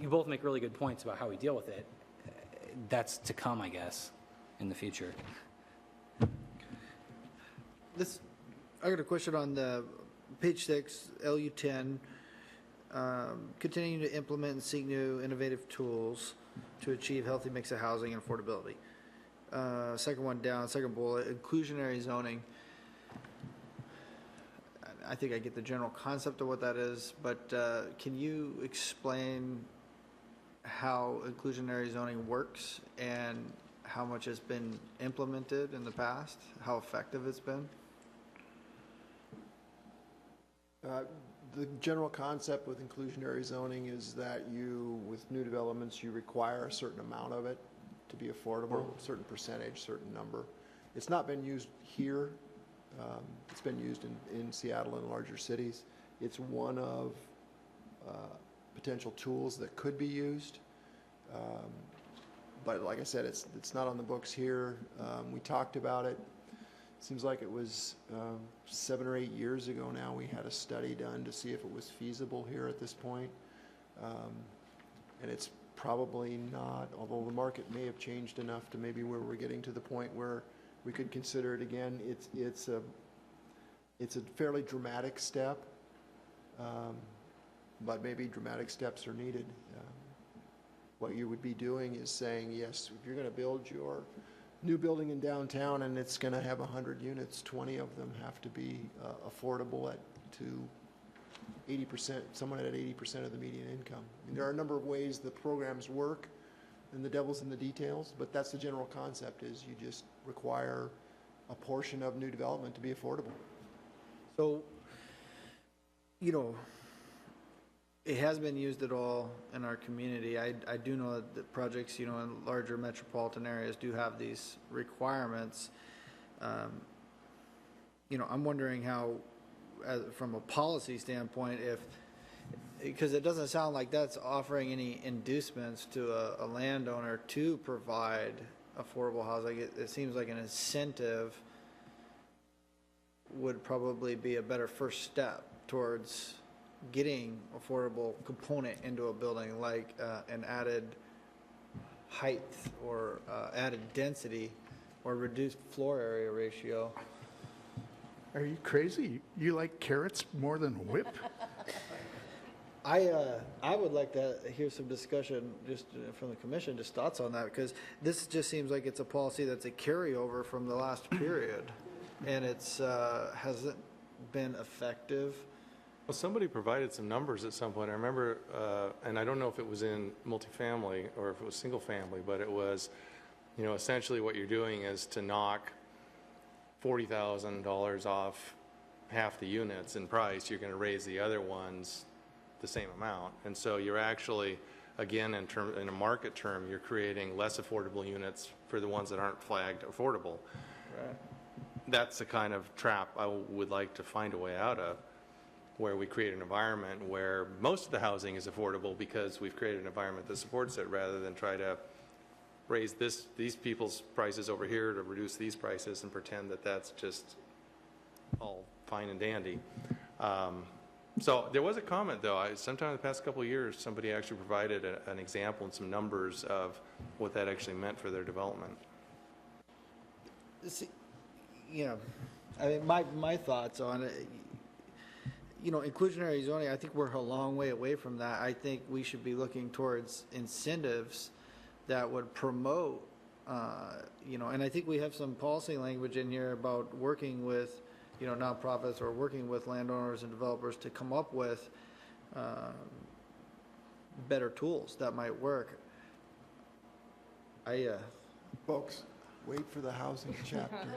You both make really good points about how we deal with it. That's to come, I guess, in the future. I got a question on the page 6, LU 10. Continuing to implement and seek new innovative tools to achieve healthy mix of housing and affordability. Second one down, second bullet, inclusionary zoning. I think I get the general concept of what that is, but can you explain how inclusionary zoning works and how much has been implemented in the past, how effective it's been? The general concept with inclusionary zoning is that with new developments, you require a certain amount of it to be affordable, a certain percentage, certain number. It's not been used here. It's been used in Seattle and larger cities. It's one of potential tools that could be used. But like I said, it's not on the books here. We talked about it. Seems like it was 7 or 8 years ago now we had a study done to see if it was feasible here at this point. And it's probably not, although the market may have changed enough to maybe where we're getting to the point where we could consider it again. It's a fairly dramatic step, but maybe dramatic steps are needed. What you would be doing is saying, yes, if you're going to build your new building in downtown and it's going to have 100 units, 20 of them have to be affordable to 80%, someone at 80% of the median income. I mean, there are a number of ways the programs work, and the devil's in the details, but that's the general concept, is you just require a portion of new development to be affordable. So, you know, it has been used at all in our community. I do know that projects, you know, in larger metropolitan areas do have these requirements. You know, I'm wondering how, from a policy standpoint, because it doesn't sound like that's offering any inducements to a landowner to provide affordable housing. It seems like an incentive would probably be a better first step towards getting affordable component into a building, like an added height or added density or reduced floor area ratio. Are you crazy? You like carrots more than whip? I would like to hear some discussion just from the commission, just thoughts on that, because this just seems like it's a policy that's a carryover from the last period, and it's hasn't been effective. Well, somebody provided some numbers at some point. I remember, and I don't know if it was in multifamily or if it was single family, but it was, you know, essentially what you're doing is to knock $40,000 off half the units in price, you're going to raise the other ones the same amount. And so you're actually, again, in a market term, you're creating less affordable units for the ones that aren't flagged affordable. Right. That's the kind of trap I would like to find a way out of, where we create an environment where most of the housing is affordable because we've created an environment that supports it, rather than try to raise these people's prices over here to reduce these prices and pretend that that's just all fine and dandy. So there was a comment, though. Sometime in the past couple of years, somebody actually provided an example and some numbers of what that actually meant for their development. See, you know, I mean, my thoughts on it, you know, inclusionary zoning, I think we're a long way away from that. I think we should be looking towards incentives that would promote, you know, and I think we have some policy language in here about working with, you know, nonprofits or working with landowners and developers to come up with better tools that might work. Folks, wait for the housing chapter.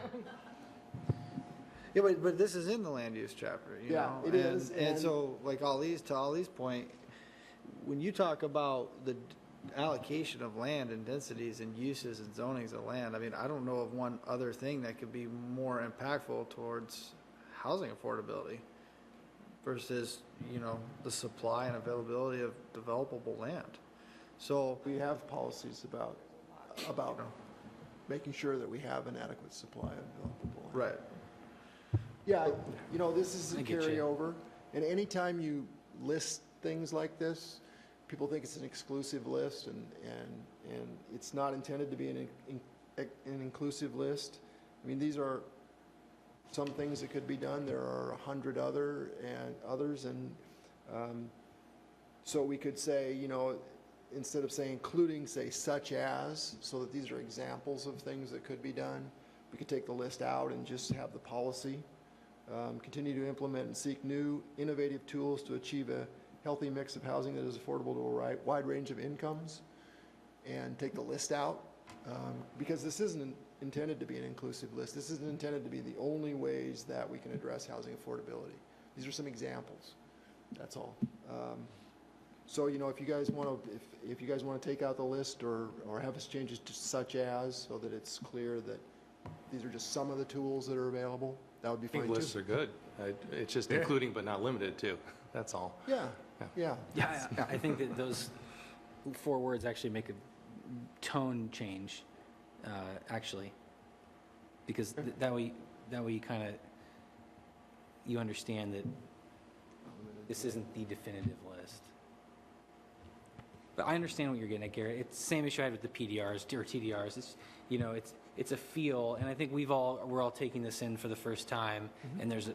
Yeah, but this is in the land use chapter, you Yeah, know? it is, And and- so, like, to Ali's point, when you talk about the allocation of land and densities and uses and zonings of land, I mean, I don't know of one other thing that could be more impactful towards housing affordability versus, you know, the supply and availability of developable land. So, We have policies about making sure that we have an adequate supply of developable land. right. Yeah, you know, this is a I get you. carryover, and anytime you list things like this, people think it's an exclusive list, and it's not intended to be an inclusive list. I mean, these are some things that could be done. There are 100 others, and so we could say, you know, instead of saying including, say such as, so that these are examples of things that could be done. We could take the list out and just have the policy. Continue to implement and seek new innovative tools to achieve a healthy mix of housing that is affordable to a wide range of incomes, and take the list out, because this isn't intended to be an inclusive list. This isn't intended to be the only ways that we can address housing affordability. These are some examples. That's all. So, you know, if you guys want to take out the list or have us change it to such as, so that it's clear that these are just some of the tools that are available, that would be I think fine lists too. are good. It's just including but not limited to. That's all. Yeah, yeah. Yeah, I think that those 4 words actually make a tone change, actually, because that way you kind of, you understand that this isn't the definitive list. But I understand what you're getting at, Garrett. It's the same issue I had with the PDRs or TDRs. It's, you know, it's a feel, and I think we're all taking this in for the first time, and there's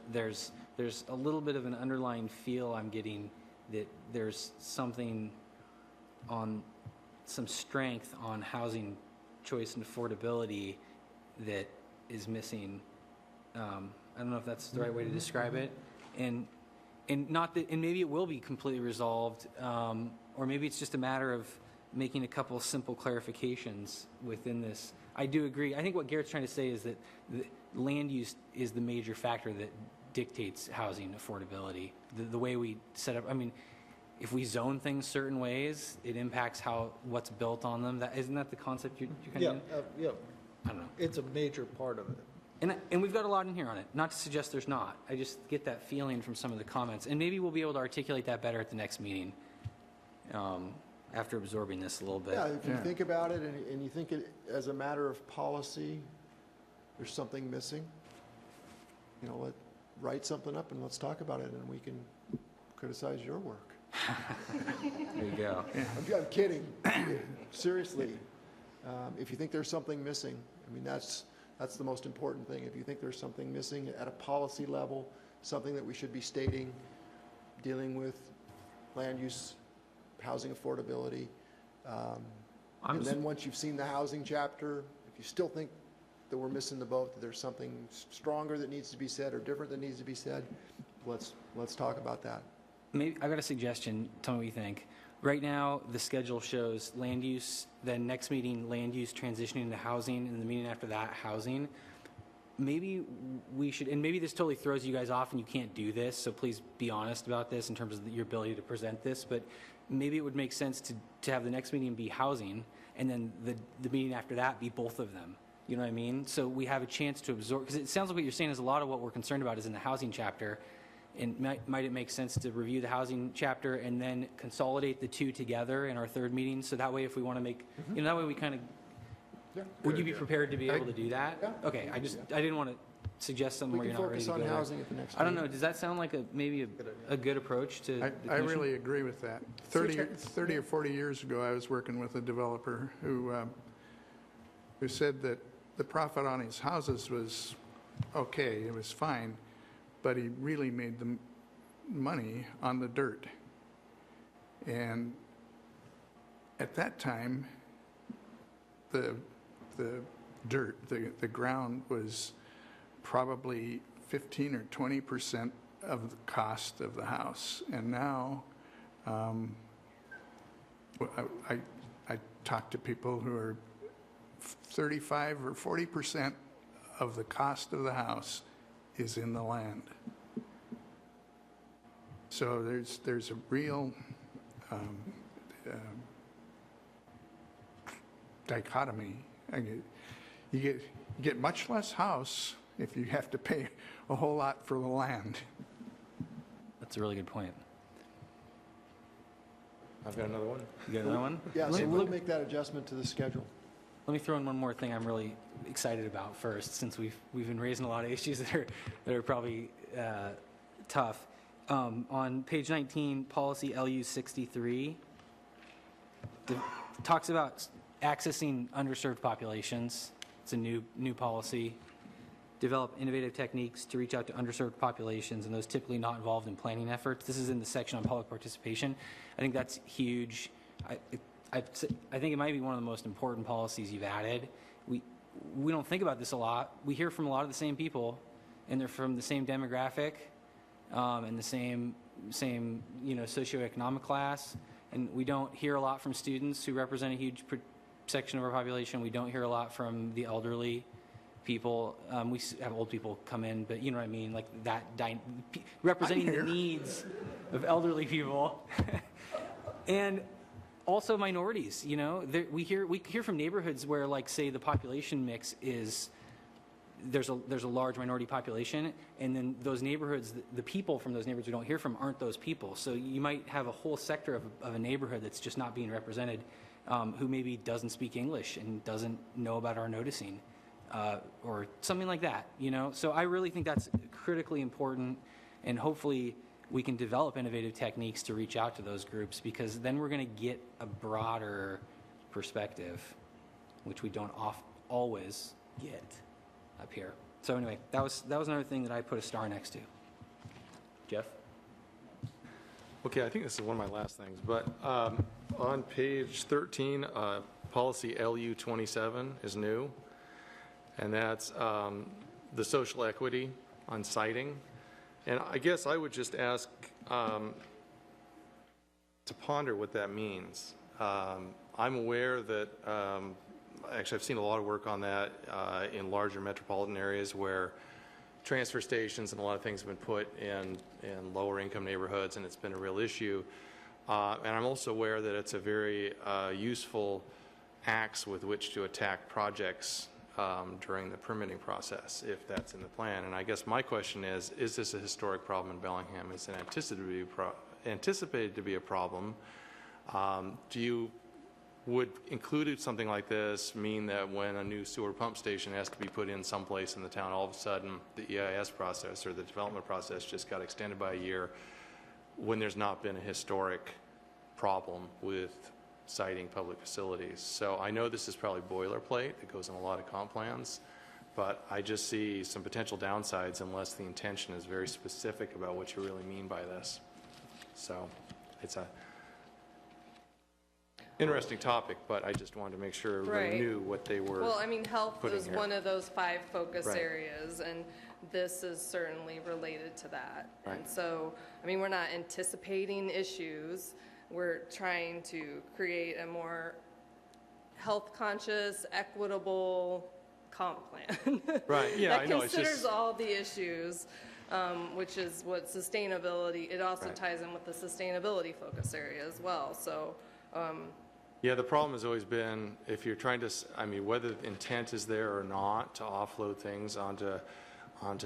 a little bit of an underlying feel I'm getting that there's something on some strength on housing choice and affordability that is missing. I don't know if that's the right way to describe it, and not that, and maybe it will be completely resolved, or maybe it's just a matter of making a couple simple clarifications within this. I do agree. I think what Garrett's trying to say is that land use is the major factor that dictates housing affordability. The way we set up, I mean, if we zone things certain ways, it impacts what's built on them. Isn't that the concept you're kind of in? Yeah, I don't know. it's a major part of it. And we've got a lot in here on it. Not to suggest there's not. I just get that feeling from some of the comments. And maybe we'll be able to articulate that better at the next meeting after absorbing this a little bit. Yeah, if you Yeah. think about it and you think it as a matter of policy, there's something missing, write something up and let's talk about it and we can criticize your work. There you go. I'm kidding. Seriously, if you think there's something missing, I mean, that's the most important thing. If you think there's something missing at a policy level, something that we should be stating, dealing with land use, housing affordability, and then once you've seen the housing chapter, if you still think that we're missing the boat, that there's something stronger that needs to be said or different that needs to be said, let's talk about that. Maybe I've got a suggestion. Tell me what you think. Right now, the schedule shows land use, then next meeting, land use transitioning to housing, and the meeting after that, housing. Maybe we should, and maybe this totally throws you guys off and you can't do this, so please be honest about this in terms of your ability to present this, but maybe it would make sense to have the next meeting be housing, and then the meeting after that be both of them. You know what I mean? So we have a chance to absorb, because it sounds like what you're saying is a lot of what we're concerned about is in the housing chapter. And might it make sense to review the housing chapter and then consolidate the two together in our third meeting? So that way, if we want to make, that way we kind of, would you be prepared to be able to do that? Yeah. Okay, I didn't want to suggest something We where can you're not ready focus to go on there. housing at the next I don't meeting. know, does that sound like maybe a good approach to the I commission? really agree with that. 30 or 40 years ago, I was working with a developer who said that the profit on his houses was okay, it was fine, but he really made the money on the dirt. And at that time, the dirt, the ground was probably 15 or 20% of the cost of the house. And now, I talk to people who are 35 or 40% of the cost of the house is in the land. So there's a real dichotomy. You get much less house if you have to pay a whole lot for the land. That's a really good point. I've got another one. You got another one? Yeah, so we'll make that adjustment to the schedule. Let me throw in one more thing I'm really excited about first, since we've been raising a lot of issues that are probably tough. On page 19, policy LU 63 talks about accessing underserved populations. It's a new policy. Develop innovative techniques to reach out to underserved populations and those typically not involved in planning efforts. This is in the section on public participation. I think that's huge. I think it might be one of the most important policies you've added. We don't think about this a lot. We hear from a lot of the same people, and they're from the same demographic and the same socioeconomic class. And we don't hear a lot from students who represent a huge section of our population. We don't hear a lot from the elderly people. We have old people come in, but you know what I mean, like that representing the needs of elderly people. And also minorities, we hear from neighborhoods where, like, say, the population mix is there's a large minority population, and then those neighborhoods, the people from those neighborhoods we don't hear from aren't those people. So you might have a whole sector of a neighborhood that's just not being represented, who maybe doesn't speak English and doesn't know about our noticing, or something like that. So I really think that's critically important, and hopefully we can develop innovative techniques to reach out to those groups, because then we're going to get a broader perspective, which we don't always get up here. So anyway, that was another thing that I put a star next to. Jeff? Okay, I think this is one of my last things, but on page 13, policy LU 27 is new, and that's the social equity on siting. And I guess I would just ask to ponder what that means. I'm aware that actually, I've seen a lot of work on that in larger metropolitan areas where transfer stations and a lot of things have been put in lower income neighborhoods, and it's been a real issue. And I'm also aware that it's a very useful axe with which to attack projects during the permitting process, if that's in the plan. And I guess my question is this a historic problem in Bellingham? Is it anticipated to be a problem? Would including something like this mean that when a new sewer pump station has to be put in someplace in the town, all of a sudden the EIS process or the development process just got extended by a year when there's not been a historic problem with citing public facilities? So I know this is probably boilerplate that goes in a lot of comp plans, but I just see some potential downsides unless the intention is very specific about what you really mean by this. So it's a interesting topic, but I just wanted to make sure everybody Right. knew what they were. Well, I mean, health putting is here. one of those 5 focus Right. areas, and this is certainly related to that. Right. And so, I mean, we're not anticipating issues. We're trying to create a more health-conscious, equitable comp plan. Right, yeah, I know, That it's considers just, all the issues, which is what sustainability, it also Right. ties in with the sustainability focus area as well, so. yeah, the problem has always been, if you're trying to, I mean, whether the intent is there or not to offload things onto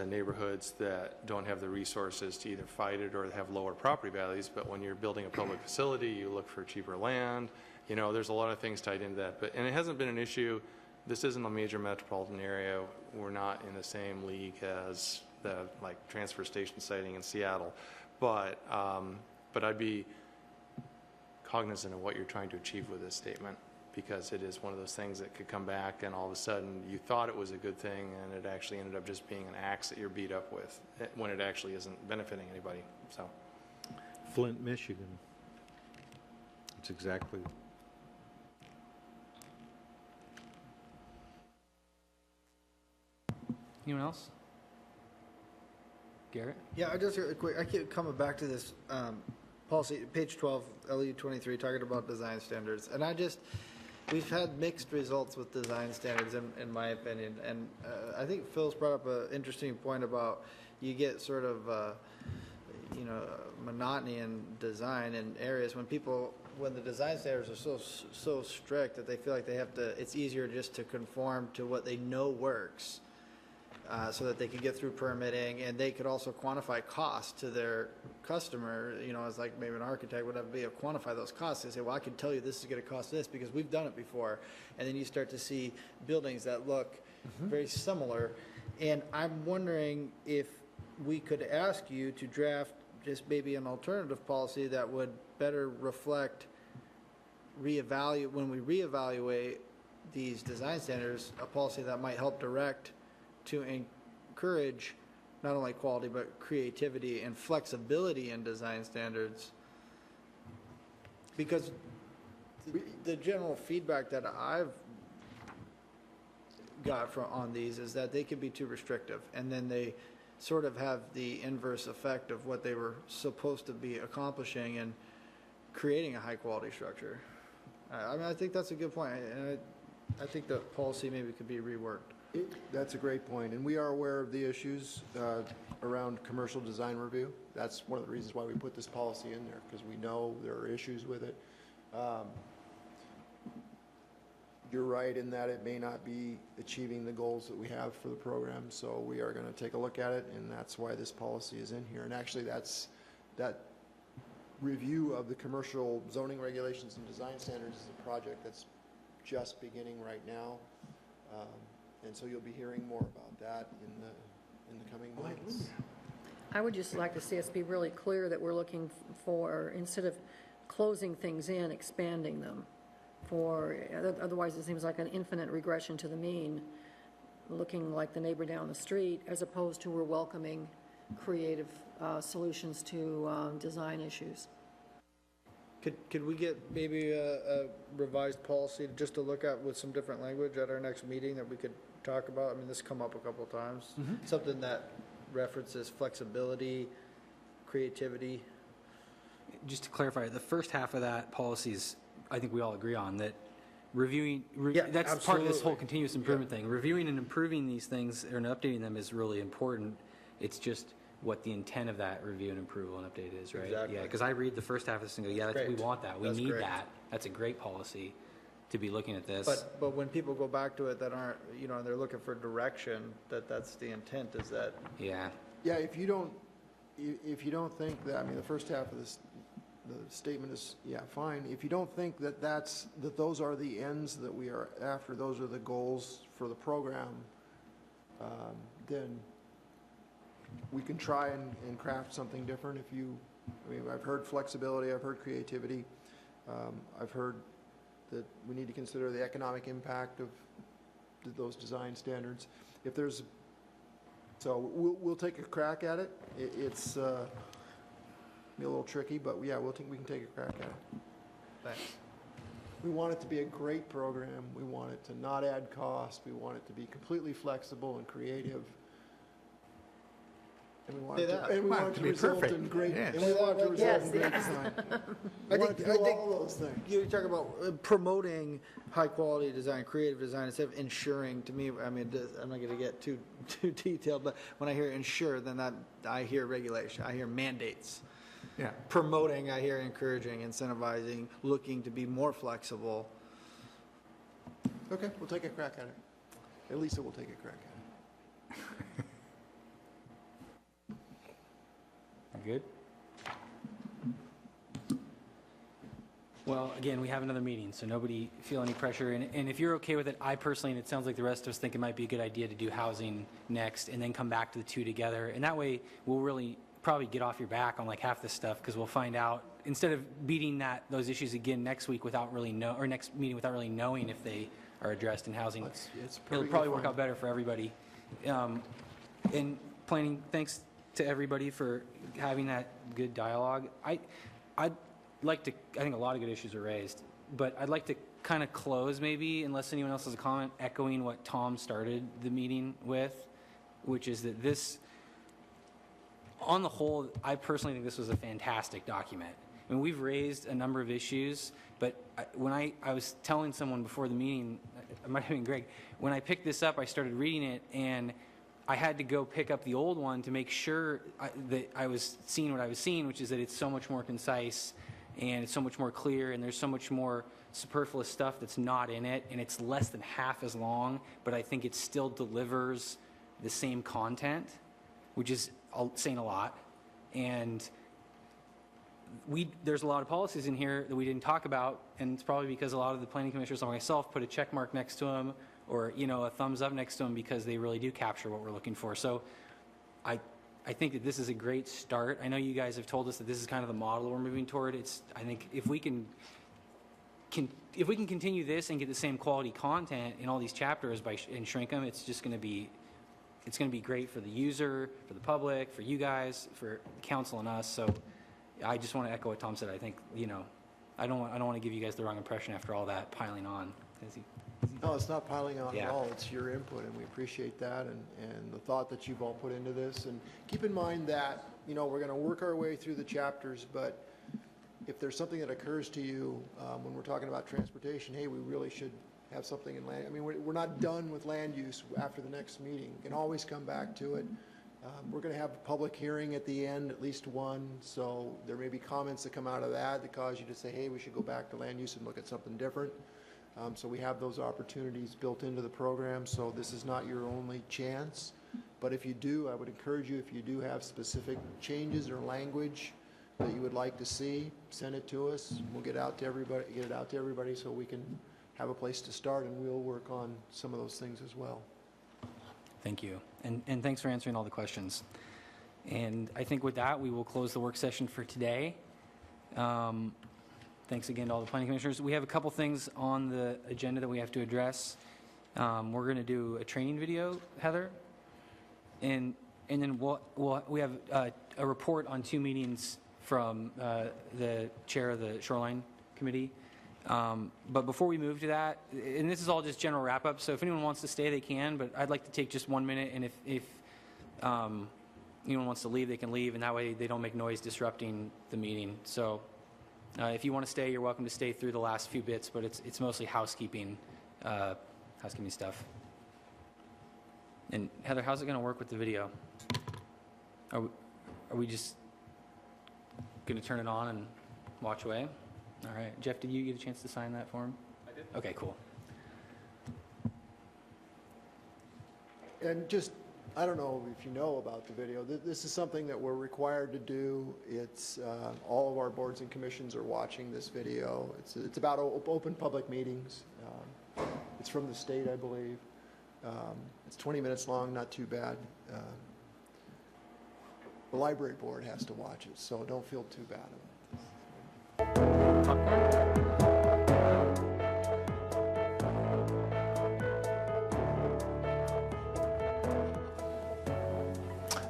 neighborhoods that don't have the resources to either fight it or have lower property values, but when you're building a public facility, you look for cheaper land. You know, there's a lot of things tied into that, and it hasn't been an issue. This isn't a major metropolitan area. We're not in the same league as the, like, transfer station siting in Seattle, but I'd be cognizant of what you're trying to achieve with this statement, because it is one of those things that could come back and all of a sudden you thought it was a good thing and it actually ended up just being an axe that you're beat up with when it actually isn't benefiting anybody. So Flint, Michigan. It's exactly. Anyone else? Garrett? Yeah, I just quick. I keep coming back to this policy, page 12, LU 23, talking about design standards, and we've had mixed results with design standards, in my opinion. And I think Phil's brought up an interesting point about you get sort of monotony in design in areas when the design standards are so strict that they feel like they have to. It's easier just to conform to what they know works. So that they could get through permitting, and they could also quantify cost to their customer, as like maybe an architect would have to be able to quantify those costs. They say, well, I can tell you this is going to cost this because we've done it before. And then you start to see buildings that look very similar. And I'm wondering if we could ask you to draft just maybe an alternative policy that would better reflect when we reevaluate these design standards, a policy that might help direct to encourage not only quality but creativity and flexibility in design standards. Because the general feedback that I've got on these is that they can be too restrictive, and then they sort of have the inverse effect of what they were supposed to be accomplishing and creating a high quality structure. I mean, I think that's a good point, and I think the policy maybe could be reworked. That's a great point, and we are aware of the issues around commercial design review. That's one of the reasons why we put this policy in there, because we know there are issues with it. You're right in that it may not be achieving the goals that we have for the program, so we are going to take a look at it, and that's why this policy is in here. And actually, that review of the commercial zoning regulations and design standards is a project that's just beginning right now. And so you'll be hearing more about that in the coming months. I would just like to see us be really clear that we're looking for, instead of closing things in, expanding them. Otherwise it seems like an infinite regression to the mean, looking like the neighbor down the street, as opposed to we're welcoming creative solutions to design issues. Could we get maybe a revised policy just to look at with some different language at our next meeting that we could talk about? I mean, this come up a couple of times. Something that references flexibility, creativity. Just to clarify, the first half of that policy is, I think we all agree on, that Yeah, that's part of this whole absolutely. continuous improvement thing. Reviewing and improving these things and updating them is really important. It's just what the intent of that review and approval and update is, right? Exactly. Yeah, because I read the first half of this and go, yeah, we great. want that. We That's need great. that. That's a great policy to be looking at this. But when people go back to it that aren't, they're looking for direction, that's the intent, is that, Yeah. Yeah, if you don't think that, I mean, the first half of this, the statement is, yeah, fine. If you don't think that those are the ends that we are after, those are the goals for the program, then we can try and craft something different. I've heard flexibility, I've heard creativity, I've heard that we need to consider the economic impact of those design standards. So we'll take a crack at it. It's be a little tricky, but yeah, we can take a crack at it. thanks. We want it to be a great program. We want it to not add cost. We want it to be completely flexible and creative. And we want Say it to, that. and we want it to be result perfect. in great. Yes. And we want it to result in Yes, great design. I We want think- it to do I think- all those things. You talk about promoting high-quality design, creative design, instead of ensuring, to me, I mean, I'm not going to get too detailed, but when I hear ensure, then I hear regulation, I hear mandates. Yeah. Promoting, I hear encouraging, incentivizing, looking to be more flexible. Okay, we'll take a crack at it. At least we'll take a crack at it. Good? Well, again, we have another meeting, so nobody feel any pressure. And if you're okay with it, I personally, and it sounds like the rest of us think it might be a good idea to do housing next and then come back to the two together. And that way, we'll really probably get off your back on like half this stuff, because we'll find out, instead of beating those issues again next week without really or next meeting without really knowing if they are addressed in housing, It's it'll perfectly probably work fine. out better for everybody. And planning, thanks to everybody for having that good dialogue. I'd like to, I think a lot of good issues are raised, but I'd like to kind of close maybe, unless anyone else has a comment, echoing what Tom started the meeting with, which is that this, on the whole, I personally think this was a fantastic document. I mean, we've raised a number of issues, but when I was telling someone before the meeting, it might have been Greg, when I picked this up, I started reading it, and I had to go pick up the old one to make sure that I was seeing what I was seeing, which is that it's so much more concise, and it's so much more clear, and there's so much more superfluous stuff that's not in it, and it's less than half as long, but I think it still delivers the same content, which is saying a lot. And there's a lot of policies in here that we didn't talk about, and it's probably because a lot of the planning commissioners like myself put a check mark next to them, or a thumbs up next to them, because they really do capture what we're looking for. So I think that this is a great start. I know you guys have told us that this is kind of the model we're moving toward. I think if we can continue this and get the same quality content in all these chapters and shrink them, it's just going to be great for the user, for the public, for you guys, for council and us. So I just want to echo what Tom said. I think, I don't want to give you guys the wrong impression after all that piling on. No, it's not piling on at Yeah. all. It's your input, and we appreciate that, and the thought that you've all put into this. And keep in mind that, we're going to work our way through the chapters, but if there's something that occurs to you when we're talking about transportation, hey, we really should have something in land. I mean, we're not done with land use after the next meeting. You can always come back to it. We're going to have a public hearing at the end, at least one, so there may be comments that come out of that cause you to say, hey, we should go back to land use and look at something different. So we have those opportunities built into the program, so this is not your only chance. But if you do, I would encourage you, if you do have specific changes or language that you would like to see, send it to us. We'll get it out to everybody so we can have a place to start, and we'll work on some of those things as well. Thank you. And thanks for answering all the questions. And I think with that, we will close the work session for today. Thanks again to all the planning commissioners. We have a couple things on the agenda that we have to address. We're going to do a training video, Heather, and then we have a report on 2 meetings from the chair of the Shoreline Committee. But before we move to that, and this is all just general wrap-up, so if anyone wants to stay, they can, but I'd like to take just 1 minute, and if anyone wants to leave, they can leave, and that way they don't make noise disrupting the meeting. So If you want to stay, you're welcome to stay through the last few bits, but it's mostly housekeeping stuff. And Heather, how's it going to work with the video? Are we just going to turn it on and watch away? All right. Jeff, did you get a chance to sign that form? I did. Okay, cool. And just, I don't know if you know about the video, this is something that we're required to do. It's, all of our boards and commissions are watching this video. It's about open public meetings. It's from the state, I believe. It's 20 minutes long, not too bad. The library board has to watch it, so don't feel too bad about it.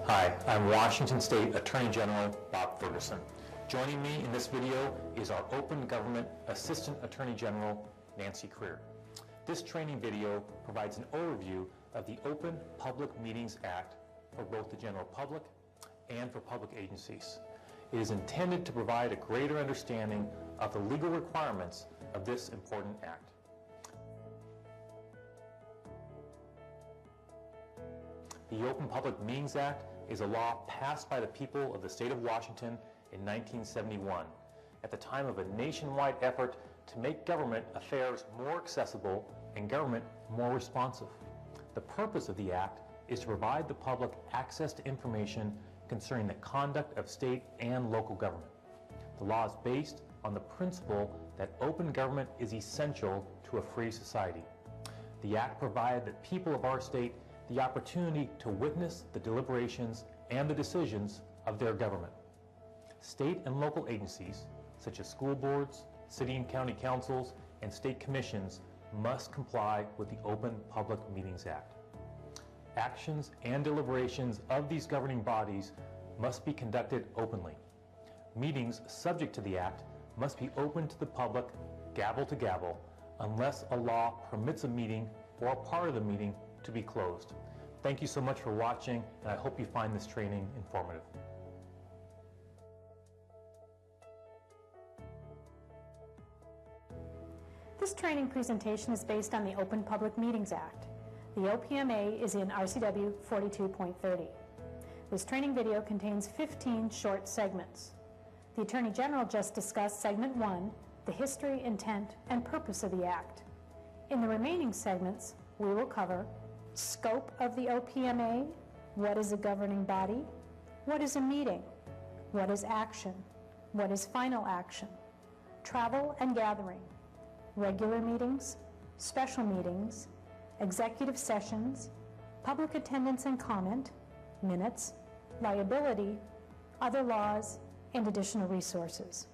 Hi, I'm Washington State Attorney General Bob Ferguson. Joining me in this video is our Open Government Assistant Attorney General, Nancy Creer. This training video provides an overview of the Open Public Meetings Act for both the general public and for public agencies. It is intended to provide a greater understanding of the legal requirements of this important act. The Open Public Meetings Act is a law passed by the people of the state of Washington in 1971, at the time of a nationwide effort to make government affairs more accessible and government more responsive. The purpose of the act is to provide the public access to information concerning the conduct of state and local government. The law is based on the principle that open government is essential to a free society. The act provided that people of our state the opportunity to witness the deliberations and the decisions of their government. State and local agencies, such as school boards, city and county councils, and state commissions, must comply with the Open Public Meetings Act. Actions and deliberations of these governing bodies must be conducted openly. Meetings subject to the act must be open to the public, gavel to gavel, unless a law permits a meeting or a part of the meeting to be closed. Thank you so much for watching, and I hope you find this training informative. This training presentation is based on the Open Public Meetings Act. The OPMA is in RCW 42.30. This training video contains 15 short segments. The Attorney General just discussed Segment 1, the history, intent, and purpose of the Act. In the remaining segments, we will cover scope of the OPMA, what is a governing body, what is a meeting, what is action, what is final action, travel and gathering, regular meetings, special meetings, executive sessions, public attendance and comment, minutes, liability, other laws, and additional resources.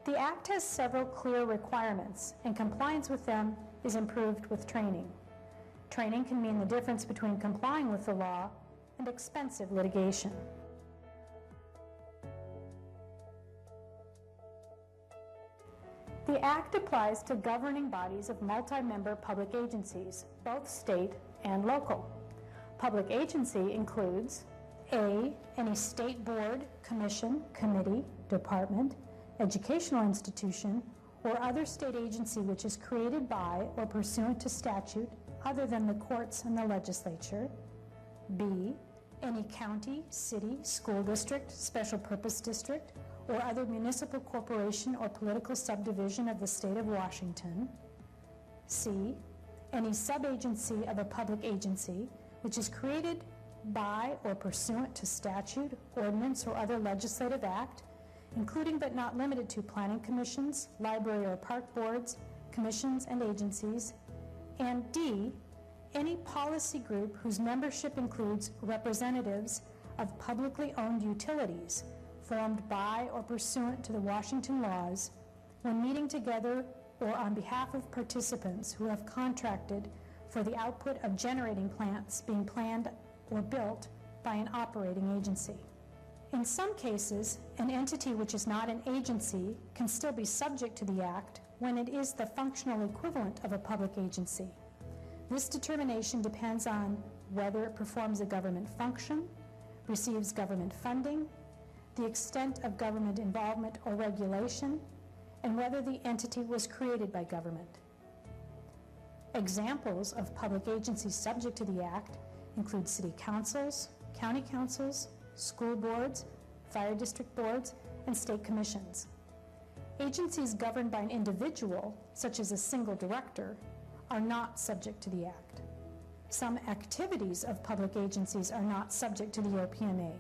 The Act has several clear requirements, and compliance with them is improved with training. Training can mean the difference between complying with the law and expensive litigation. The Act applies to governing bodies of multi-member public agencies, both state and local. Public agency includes A, any state board, commission, committee, department, educational institution, or other state agency which is created by or pursuant to statute other than the courts and the legislature. B, any county, city, school district, special purpose district, or other municipal corporation or political subdivision of the state of Washington. C, any sub-agency of a public agency which is created by or pursuant to statute, ordinance, or other legislative act, including but not limited to planning commissions, library or park boards, commissions and agencies. And D, any policy group whose membership includes representatives of publicly owned utilities formed by or pursuant to the Washington laws when meeting together or on behalf of participants who have contracted for the output of generating plants being planned or built by an operating agency. In some cases, an entity which is not an agency can still be subject to the Act when it is the functional equivalent of a public agency. This determination depends on whether it performs a government function, receives government funding, the extent of government involvement or regulation, and whether the entity was created by government. Examples of public agencies subject to the Act include city councils, county councils, school boards, fire district boards, and state commissions. Agencies governed by an individual, such as a single director, are not subject to the Act. Some activities of public agencies are not subject to the OPMA.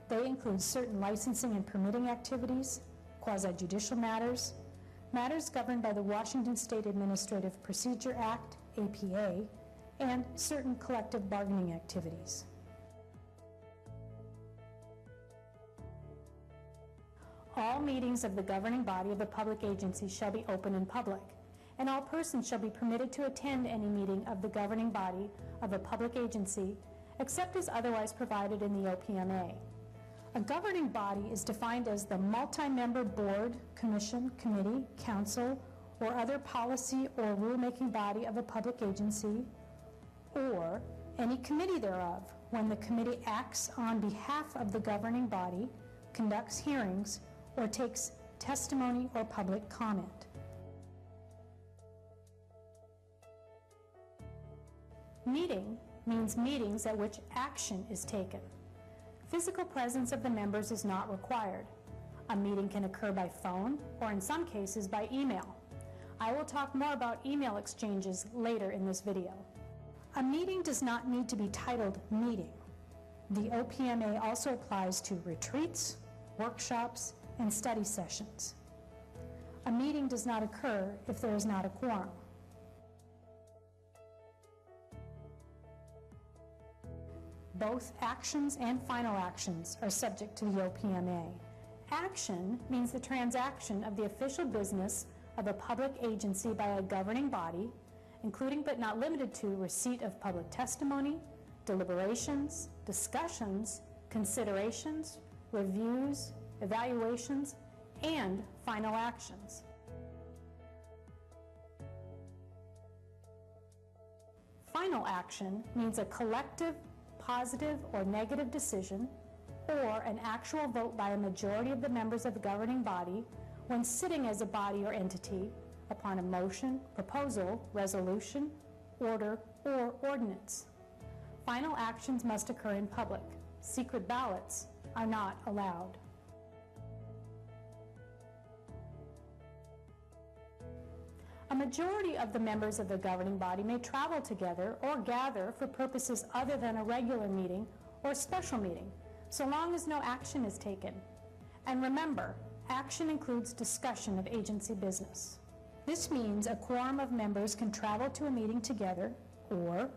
They include certain licensing and permitting activities, quasi-judicial matters, matters governed by the Washington State Administrative Procedure Act, APA, and certain collective bargaining activities. All meetings of the governing body of a public agency shall be open and public, and all persons shall be permitted to attend any meeting of the governing body of a public agency, except as otherwise provided in the OPMA. A governing body is defined as the multi-member board, commission, committee, council, or other policy or rulemaking body of a public agency, or any committee thereof, when the committee acts on behalf of the governing body, conducts hearings, or takes testimony or public comment. Meeting means meetings at which action is taken. Physical presence of the members is not required. A meeting can occur by phone or in some cases by email. I will talk more about email exchanges later in this video. A meeting does not need to be titled meeting. The OPMA also applies to retreats, workshops, and study sessions. A meeting does not occur if there is not a quorum. Both actions and final actions are subject to the OPMA. Action means the transaction of the official business of a public agency by a governing body, including but not limited to receipt of public testimony, deliberations, discussions, considerations, reviews, evaluations, and final actions. Final action means a collective, positive, or negative decision, or an actual vote by a majority of the members of the governing body when sitting as a body or entity upon a motion, proposal, resolution, order, or ordinance. Final actions must occur in public. Secret ballots are not allowed. A majority of the members of the governing body may travel together or gather for purposes other than a regular meeting or special meeting, so long as no action is taken. And remember, action includes discussion of agency business. This means a quorum of members can travel to a meeting together, or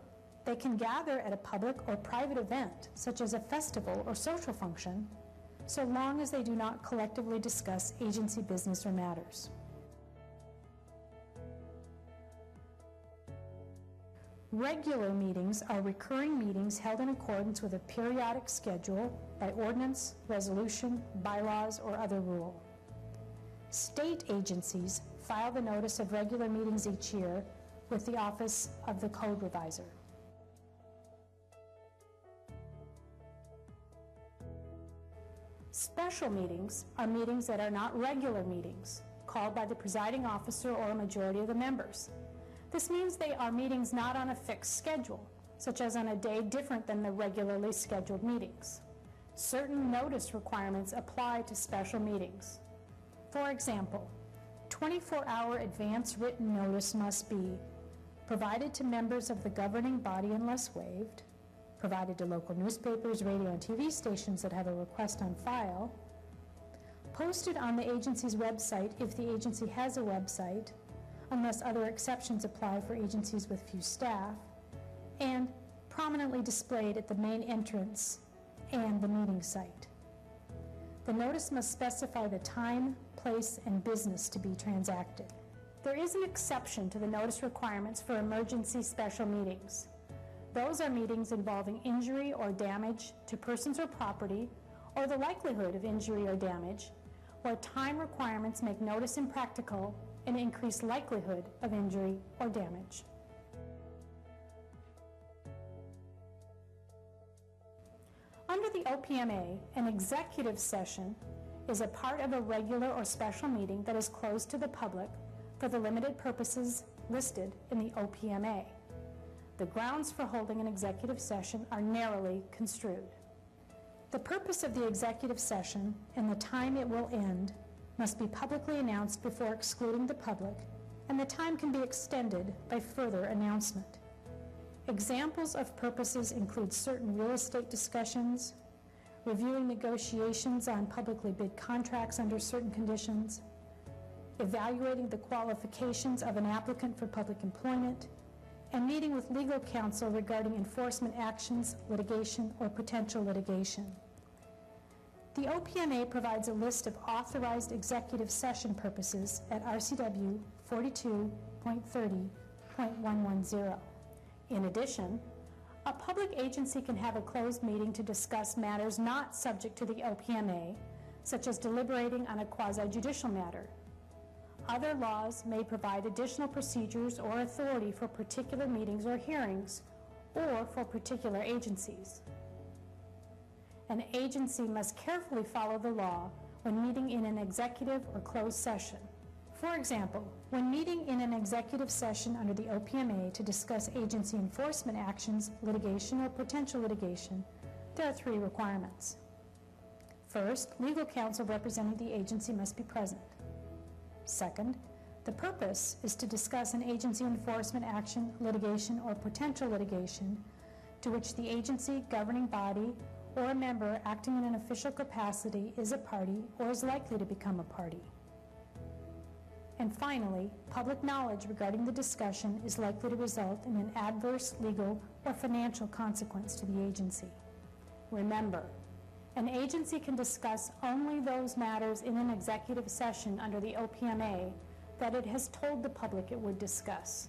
they can gather at a public or private event, such as a festival or social function, so long as they do not collectively discuss agency business or matters. Regular meetings are recurring meetings held in accordance with a periodic schedule by ordinance, resolution, bylaws, or other rule. State agencies file the notice of regular meetings each year with the Office of the Code Reviser. Special meetings are meetings that are not regular meetings, called by the presiding officer or a majority of the members. This means they are meetings not on a fixed schedule, such as on a day different than the regularly scheduled meetings. Certain notice requirements apply to special meetings. For example, 24-hour advance written notice must be provided to members of the governing body unless waived, provided to local newspapers, radio, and TV stations that have a request on file, posted on the agency's website if the agency has a website, unless other exceptions apply for agencies with few staff, and prominently displayed at the main entrance and the meeting site. The notice must specify the time, place, and business to be transacted. There is an exception to the notice requirements for emergency special meetings. Those are meetings involving injury or damage to persons or property, or the likelihood of injury or damage, where time requirements make notice impractical and increase likelihood of injury or damage. Under Under the OPMA, an executive session is a part of a regular or special meeting that is closed to the public for the limited purposes listed in the OPMA. The grounds for holding an executive session are narrowly construed. The purpose of the executive session and the time it will end must be publicly announced before excluding the public, and the time can be extended by further announcement. Examples of purposes include certain real estate discussions, reviewing negotiations on publicly bid contracts under certain conditions, evaluating the qualifications of an applicant for public employment, and meeting with legal counsel regarding enforcement actions, litigation, or potential litigation. The OPMA provides a list of authorized executive session purposes at RCW 42.30.110. In addition, a public agency can have a closed meeting to discuss matters not subject to the OPMA, such as deliberating on a quasi-judicial matter. Other laws may provide additional procedures or authority for particular meetings or hearings, or for particular agencies. An agency must carefully follow the law when meeting in an executive or closed session. For example, when meeting in an executive session under the OPMA to discuss agency enforcement actions, litigation, or potential litigation, there are 3 requirements. First, legal counsel representing the agency must be present. Second, the purpose is to discuss an agency enforcement action, litigation, or potential litigation to which the agency, governing body, or a member acting in an official capacity is a party or is likely to become a party. And finally, public knowledge regarding the discussion is likely to result in an adverse legal or financial consequence to the agency. Remember, an agency can discuss only those matters in an executive session under the OPMA that it has told the public it would discuss.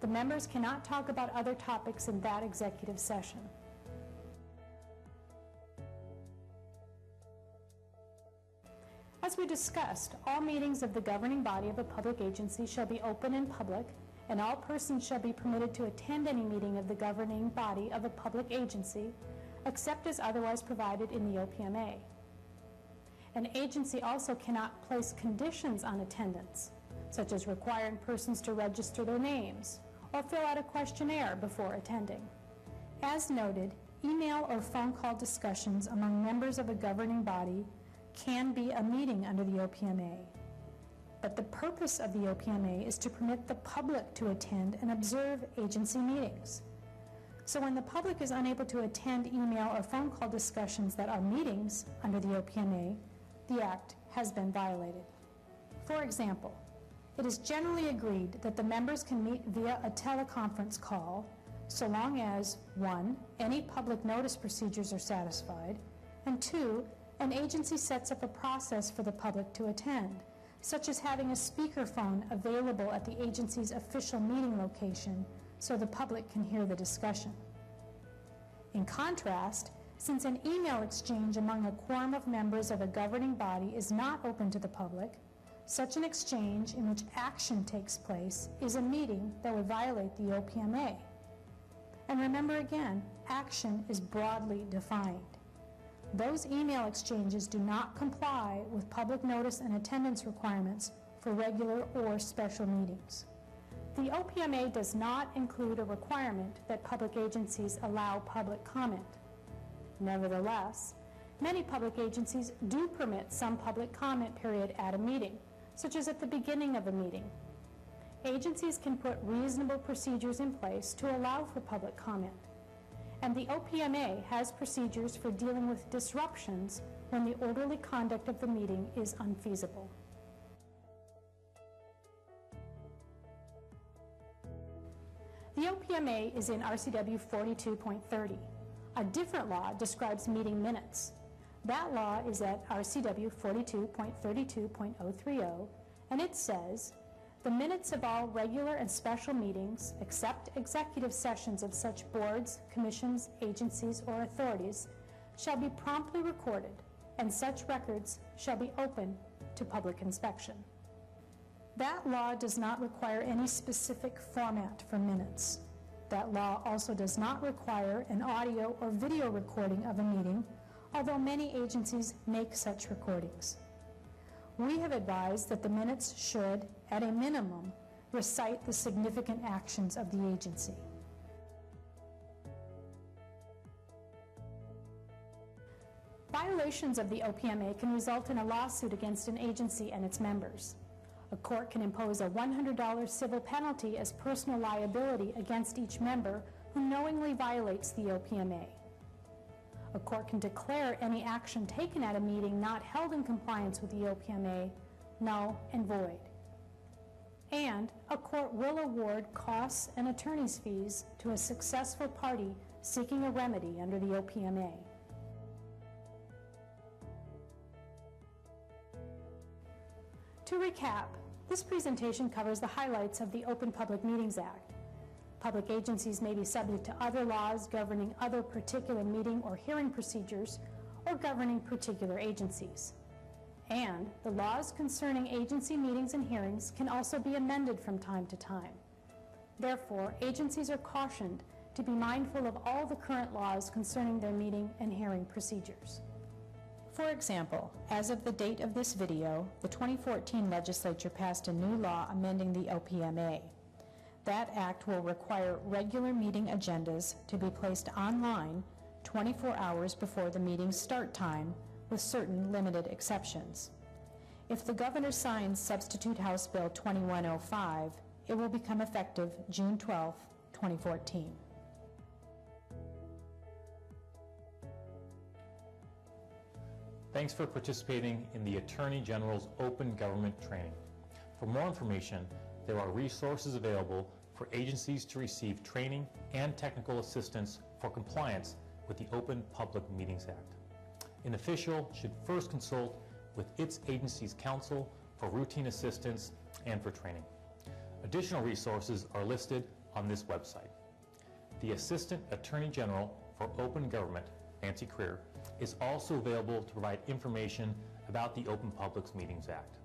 The members cannot talk about other topics in that executive session. As we discussed, all meetings of the governing body of a public agency shall be open and public, and all persons shall be permitted to attend any meeting of the governing body of a public agency, except as otherwise provided in the OPMA. An agency also cannot place conditions on attendance, such as requiring persons to register their names or fill out a questionnaire before attending. As noted, email or phone call discussions among members of a governing body can be a meeting under the OPMA. But the purpose of the OPMA is to permit the public to attend and observe agency meetings. So when the public is unable to attend email or phone call discussions that are meetings under the OPMA, the Act has been violated. For example, it is generally agreed that the members can meet via a teleconference call so long as 1, any public notice procedures are satisfied, and 2, an agency sets up a process for the public to attend, such as having a speakerphone available at the agency's official meeting location so the public can hear the discussion. In contrast, since an email exchange among a quorum of members of a governing body is not open to the public, such an exchange in which action takes place is a meeting that would violate the OPMA. And remember again, action is broadly defined. Those email exchanges do not comply with public notice and attendance requirements for regular or special meetings. The OPMA does not include a requirement that public agencies allow public comment. Nevertheless, many public agencies do permit some public comment period at a meeting, such as at the beginning of a meeting. Agencies can put reasonable procedures in place to allow for public comment. And the OPMA has procedures for dealing with disruptions when the orderly conduct of the meeting is unfeasible. The OPMA is in RCW 42.30. A different law describes meeting minutes. That law is at RCW 42.32.030, and it says, the minutes of all regular and special meetings, except executive sessions of such boards, commissions, agencies, or authorities, shall be promptly recorded, and such records shall be open to public inspection. That law does not require any specific format for minutes. That law also does not require an audio or video recording of a meeting although many agencies make such recordings. We have advised that the minutes should, at a minimum, recite the significant actions of the agency. Violations of the OPMA can result in a lawsuit against an agency and its members. A court can impose a $100 civil penalty as personal liability against each member who knowingly violates the OPMA. A court can declare any action taken at a meeting not held in compliance with the OPMA null and void. And a court will award costs and attorney's fees to a successful party seeking a remedy under the OPMA. To recap, this presentation covers the highlights of the Open Public Meetings Act. Public agencies may be subject to other laws governing other particular meeting or hearing procedures or governing particular agencies. And the laws concerning agency meetings and hearings can also be amended from time to time. Therefore, agencies are cautioned to be mindful of all the current laws concerning their meeting and hearing procedures. For example, as of the date of this video, the 2014 legislature passed a new law amending the OPMA. That act will require regular meeting agendas to be placed online 24 hours before the meeting's start time, with certain limited exceptions. If the governor signs Substitute House Bill 2105, it will become effective June 12, 2014. Thanks for participating in the Attorney General's Open Government Training. For more information, there are resources available for agencies to receive training and technical assistance for compliance with the Open Public Meetings Act. An official should first consult with its agency's counsel for routine assistance and for training. Additional resources are listed on this website. The Assistant Attorney General for Open Government, Nancy Creer, is also available to provide information about the Open Public Meetings Act.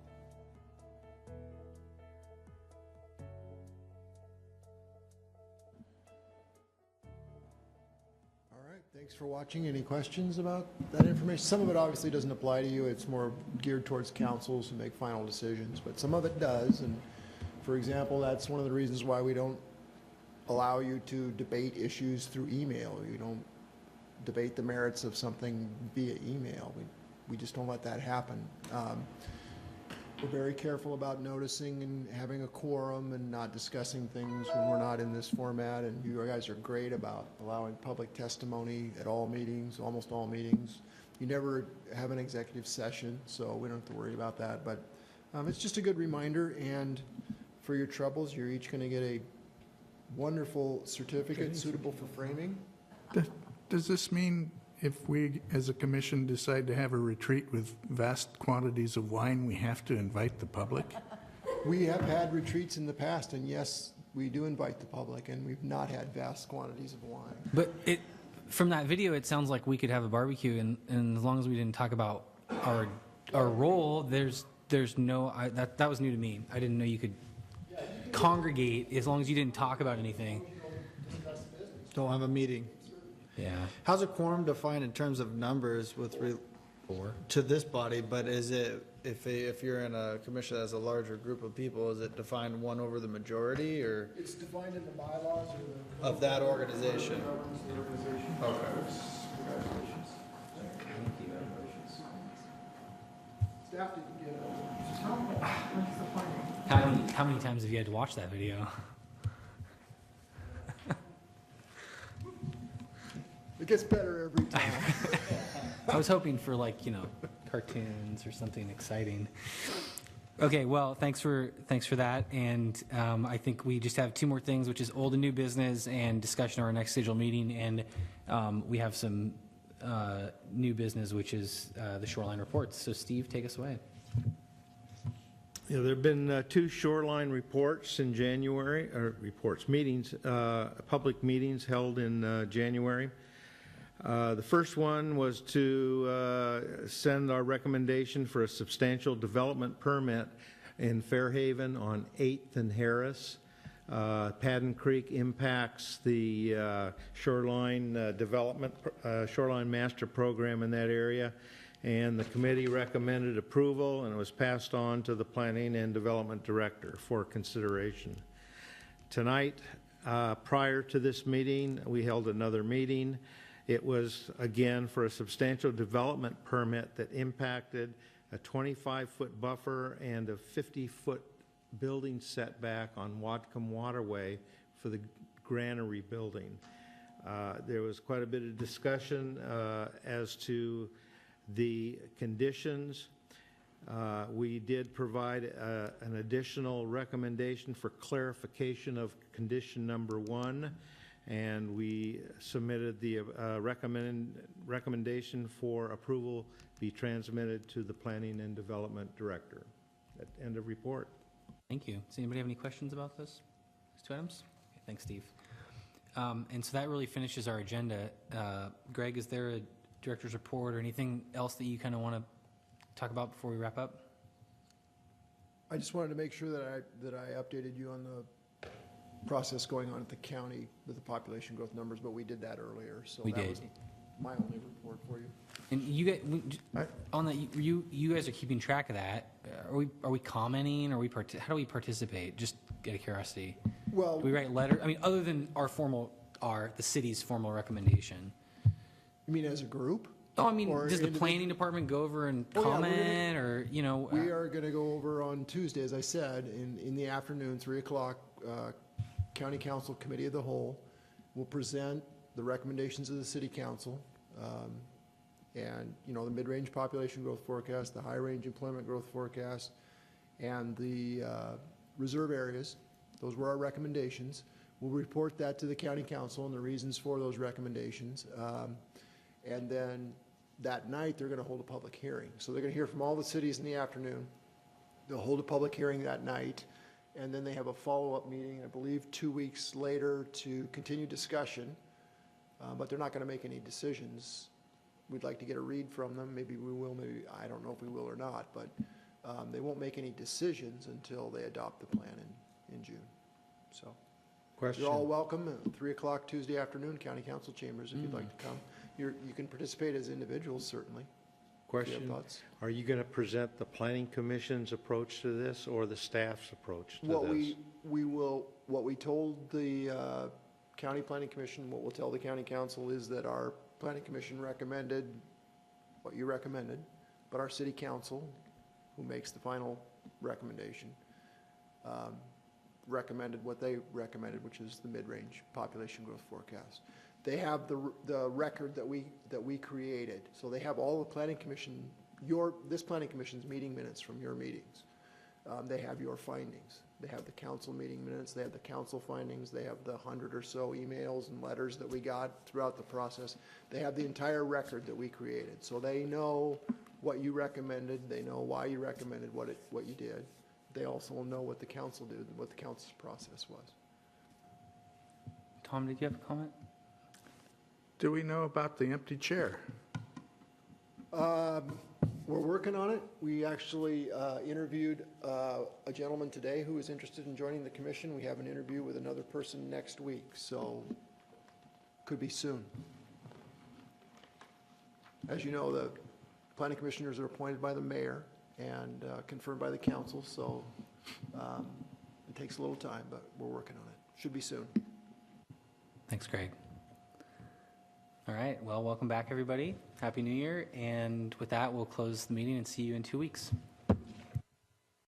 All right, thanks for watching. Any questions about that information? Some of it obviously doesn't apply to you. It's more geared towards councils who make final decisions, but some of it does. And for example, that's one of the reasons why we don't allow you to debate issues through email. You don't debate the merits of something via email. We just don't let that happen. We're very careful about noticing and having a quorum and not discussing things when we're not in this format, and you guys are great about allowing public testimony at all meetings, almost all meetings. You never have an executive session, so we don't have to worry about that, but it's just a good reminder, and for your troubles, you're each going to get a wonderful certificate suitable for framing. Does this mean if we, as a commission, decide to have a retreat with vast quantities of wine, we have to invite the public? We have had retreats in the past, and yes, we do invite the public, and we've not had vast quantities of wine. But from that video, it sounds like we could have a barbecue, and as long as we didn't talk about our role, there's no, that was new to me. I didn't know you could congregate as long as you didn't talk about anything. Don't have a meeting. Yeah. How's a quorum defined in terms of numbers with to this body, but is it, if you're in a commission that has a larger group of people, is it defined one over the majority, or? It's defined in the bylaws or the... Of that organization. Okay. Staff didn't get it. How many times have you had to watch that video? It gets better every time. I was hoping for, like, cartoons or something exciting. Okay, well, thanks for that, and I think we just have two more things, which is old and new business and discussion of our next scheduled meeting, and we have some new business, which is the shoreline reports. So, Steve, take us away. Yeah, there have been two shoreline reports in January, meetings, public meetings held in January. The first one was to send our recommendation for a substantial development permit in Fairhaven on 8th and Harris. Padden Creek impacts the shoreline development, shoreline master program in that area, and the committee recommended approval, and it was passed on to the Planning and Development Director for consideration. Tonight, prior to this meeting, we held another meeting. It was, again, for a substantial development permit that impacted a 25-foot buffer and a 50-foot building setback on Whatcom Waterway for the granary building. There was quite a bit of discussion as to the conditions. We did provide an additional recommendation for clarification of condition number 1, and we submitted the recommendation for approval be transmitted to the Planning and Development Director. End of report. Thank you. Does anybody have any questions about those two items? Okay, thanks, Steve. And so that really finishes our agenda. Greg, is there a director's report or anything else that you kind of want to talk about before we wrap up? I just wanted to make sure that I updated you on the process going on at the county with the population growth numbers, but we did that earlier, so We that did. was my only report for you. And you get on that. You guys are keeping track of that. Are we commenting? How do we participate? Just out of curiosity. Well, Do we write letters? I mean, other than the city's formal recommendation. you mean as a group? Oh, I mean, Or does the individ- planning department go over and Oh, yeah, we're comment, or We are going to go over on Tuesday, as I said, in the afternoon, 3 o'clock, County Council Committee of the Whole will present the recommendations of the City Council, and, the mid-range population growth forecast, the high-range employment growth forecast, and the reserve areas. Those were our recommendations. We'll report that to the County Council and the reasons for those recommendations. And then that night, they're going to hold a public hearing. So they're going to hear from all the cities in the afternoon. They'll hold a public hearing that night, and then they have a follow-up meeting, I believe 2 weeks later, to continue discussion. But they're not going to make any decisions. We'd like to get a read from them. Maybe we will, maybe, I don't know if we will or not, but they won't make any decisions until they adopt the plan in June. So Question. you're all welcome at 3 o'clock Tuesday afternoon, County Council chambers, if you'd like to come. You can participate as individuals, certainly. If you have Question. thoughts. Are you going to present the Planning Commission's approach to this or the staff's approach to What this? what we told the County Planning Commission, what we'll tell the County Council is that our Planning Commission recommended what you recommended, but our City Council, who makes the final recommendation, recommended what they recommended, which is the mid-range population growth forecast. They have the record that we created, so they have all the Planning Commission, this Planning Commission's meeting minutes from your meetings. They have your findings. They have the council meeting minutes. They have the council findings. They have the 100 or so emails and letters that we got throughout the process. They have the entire record that we created. So they know what you recommended. They know why you recommended what you did. They also know what the council did and what the council's process was. Tom, did you have a comment? Do we know about the empty chair? We're working on it. We actually interviewed a gentleman today who is interested in joining the commission. We have an interview with another person next week, so could be soon. As you know, the planning commissioners are appointed by the mayor and confirmed by the council, so it takes a little time, but we're working on it. Should be soon. Thanks, Greg. All right. Well, welcome back, everybody. Happy New Year. And with that, we'll close the meeting and see you in 2 weeks.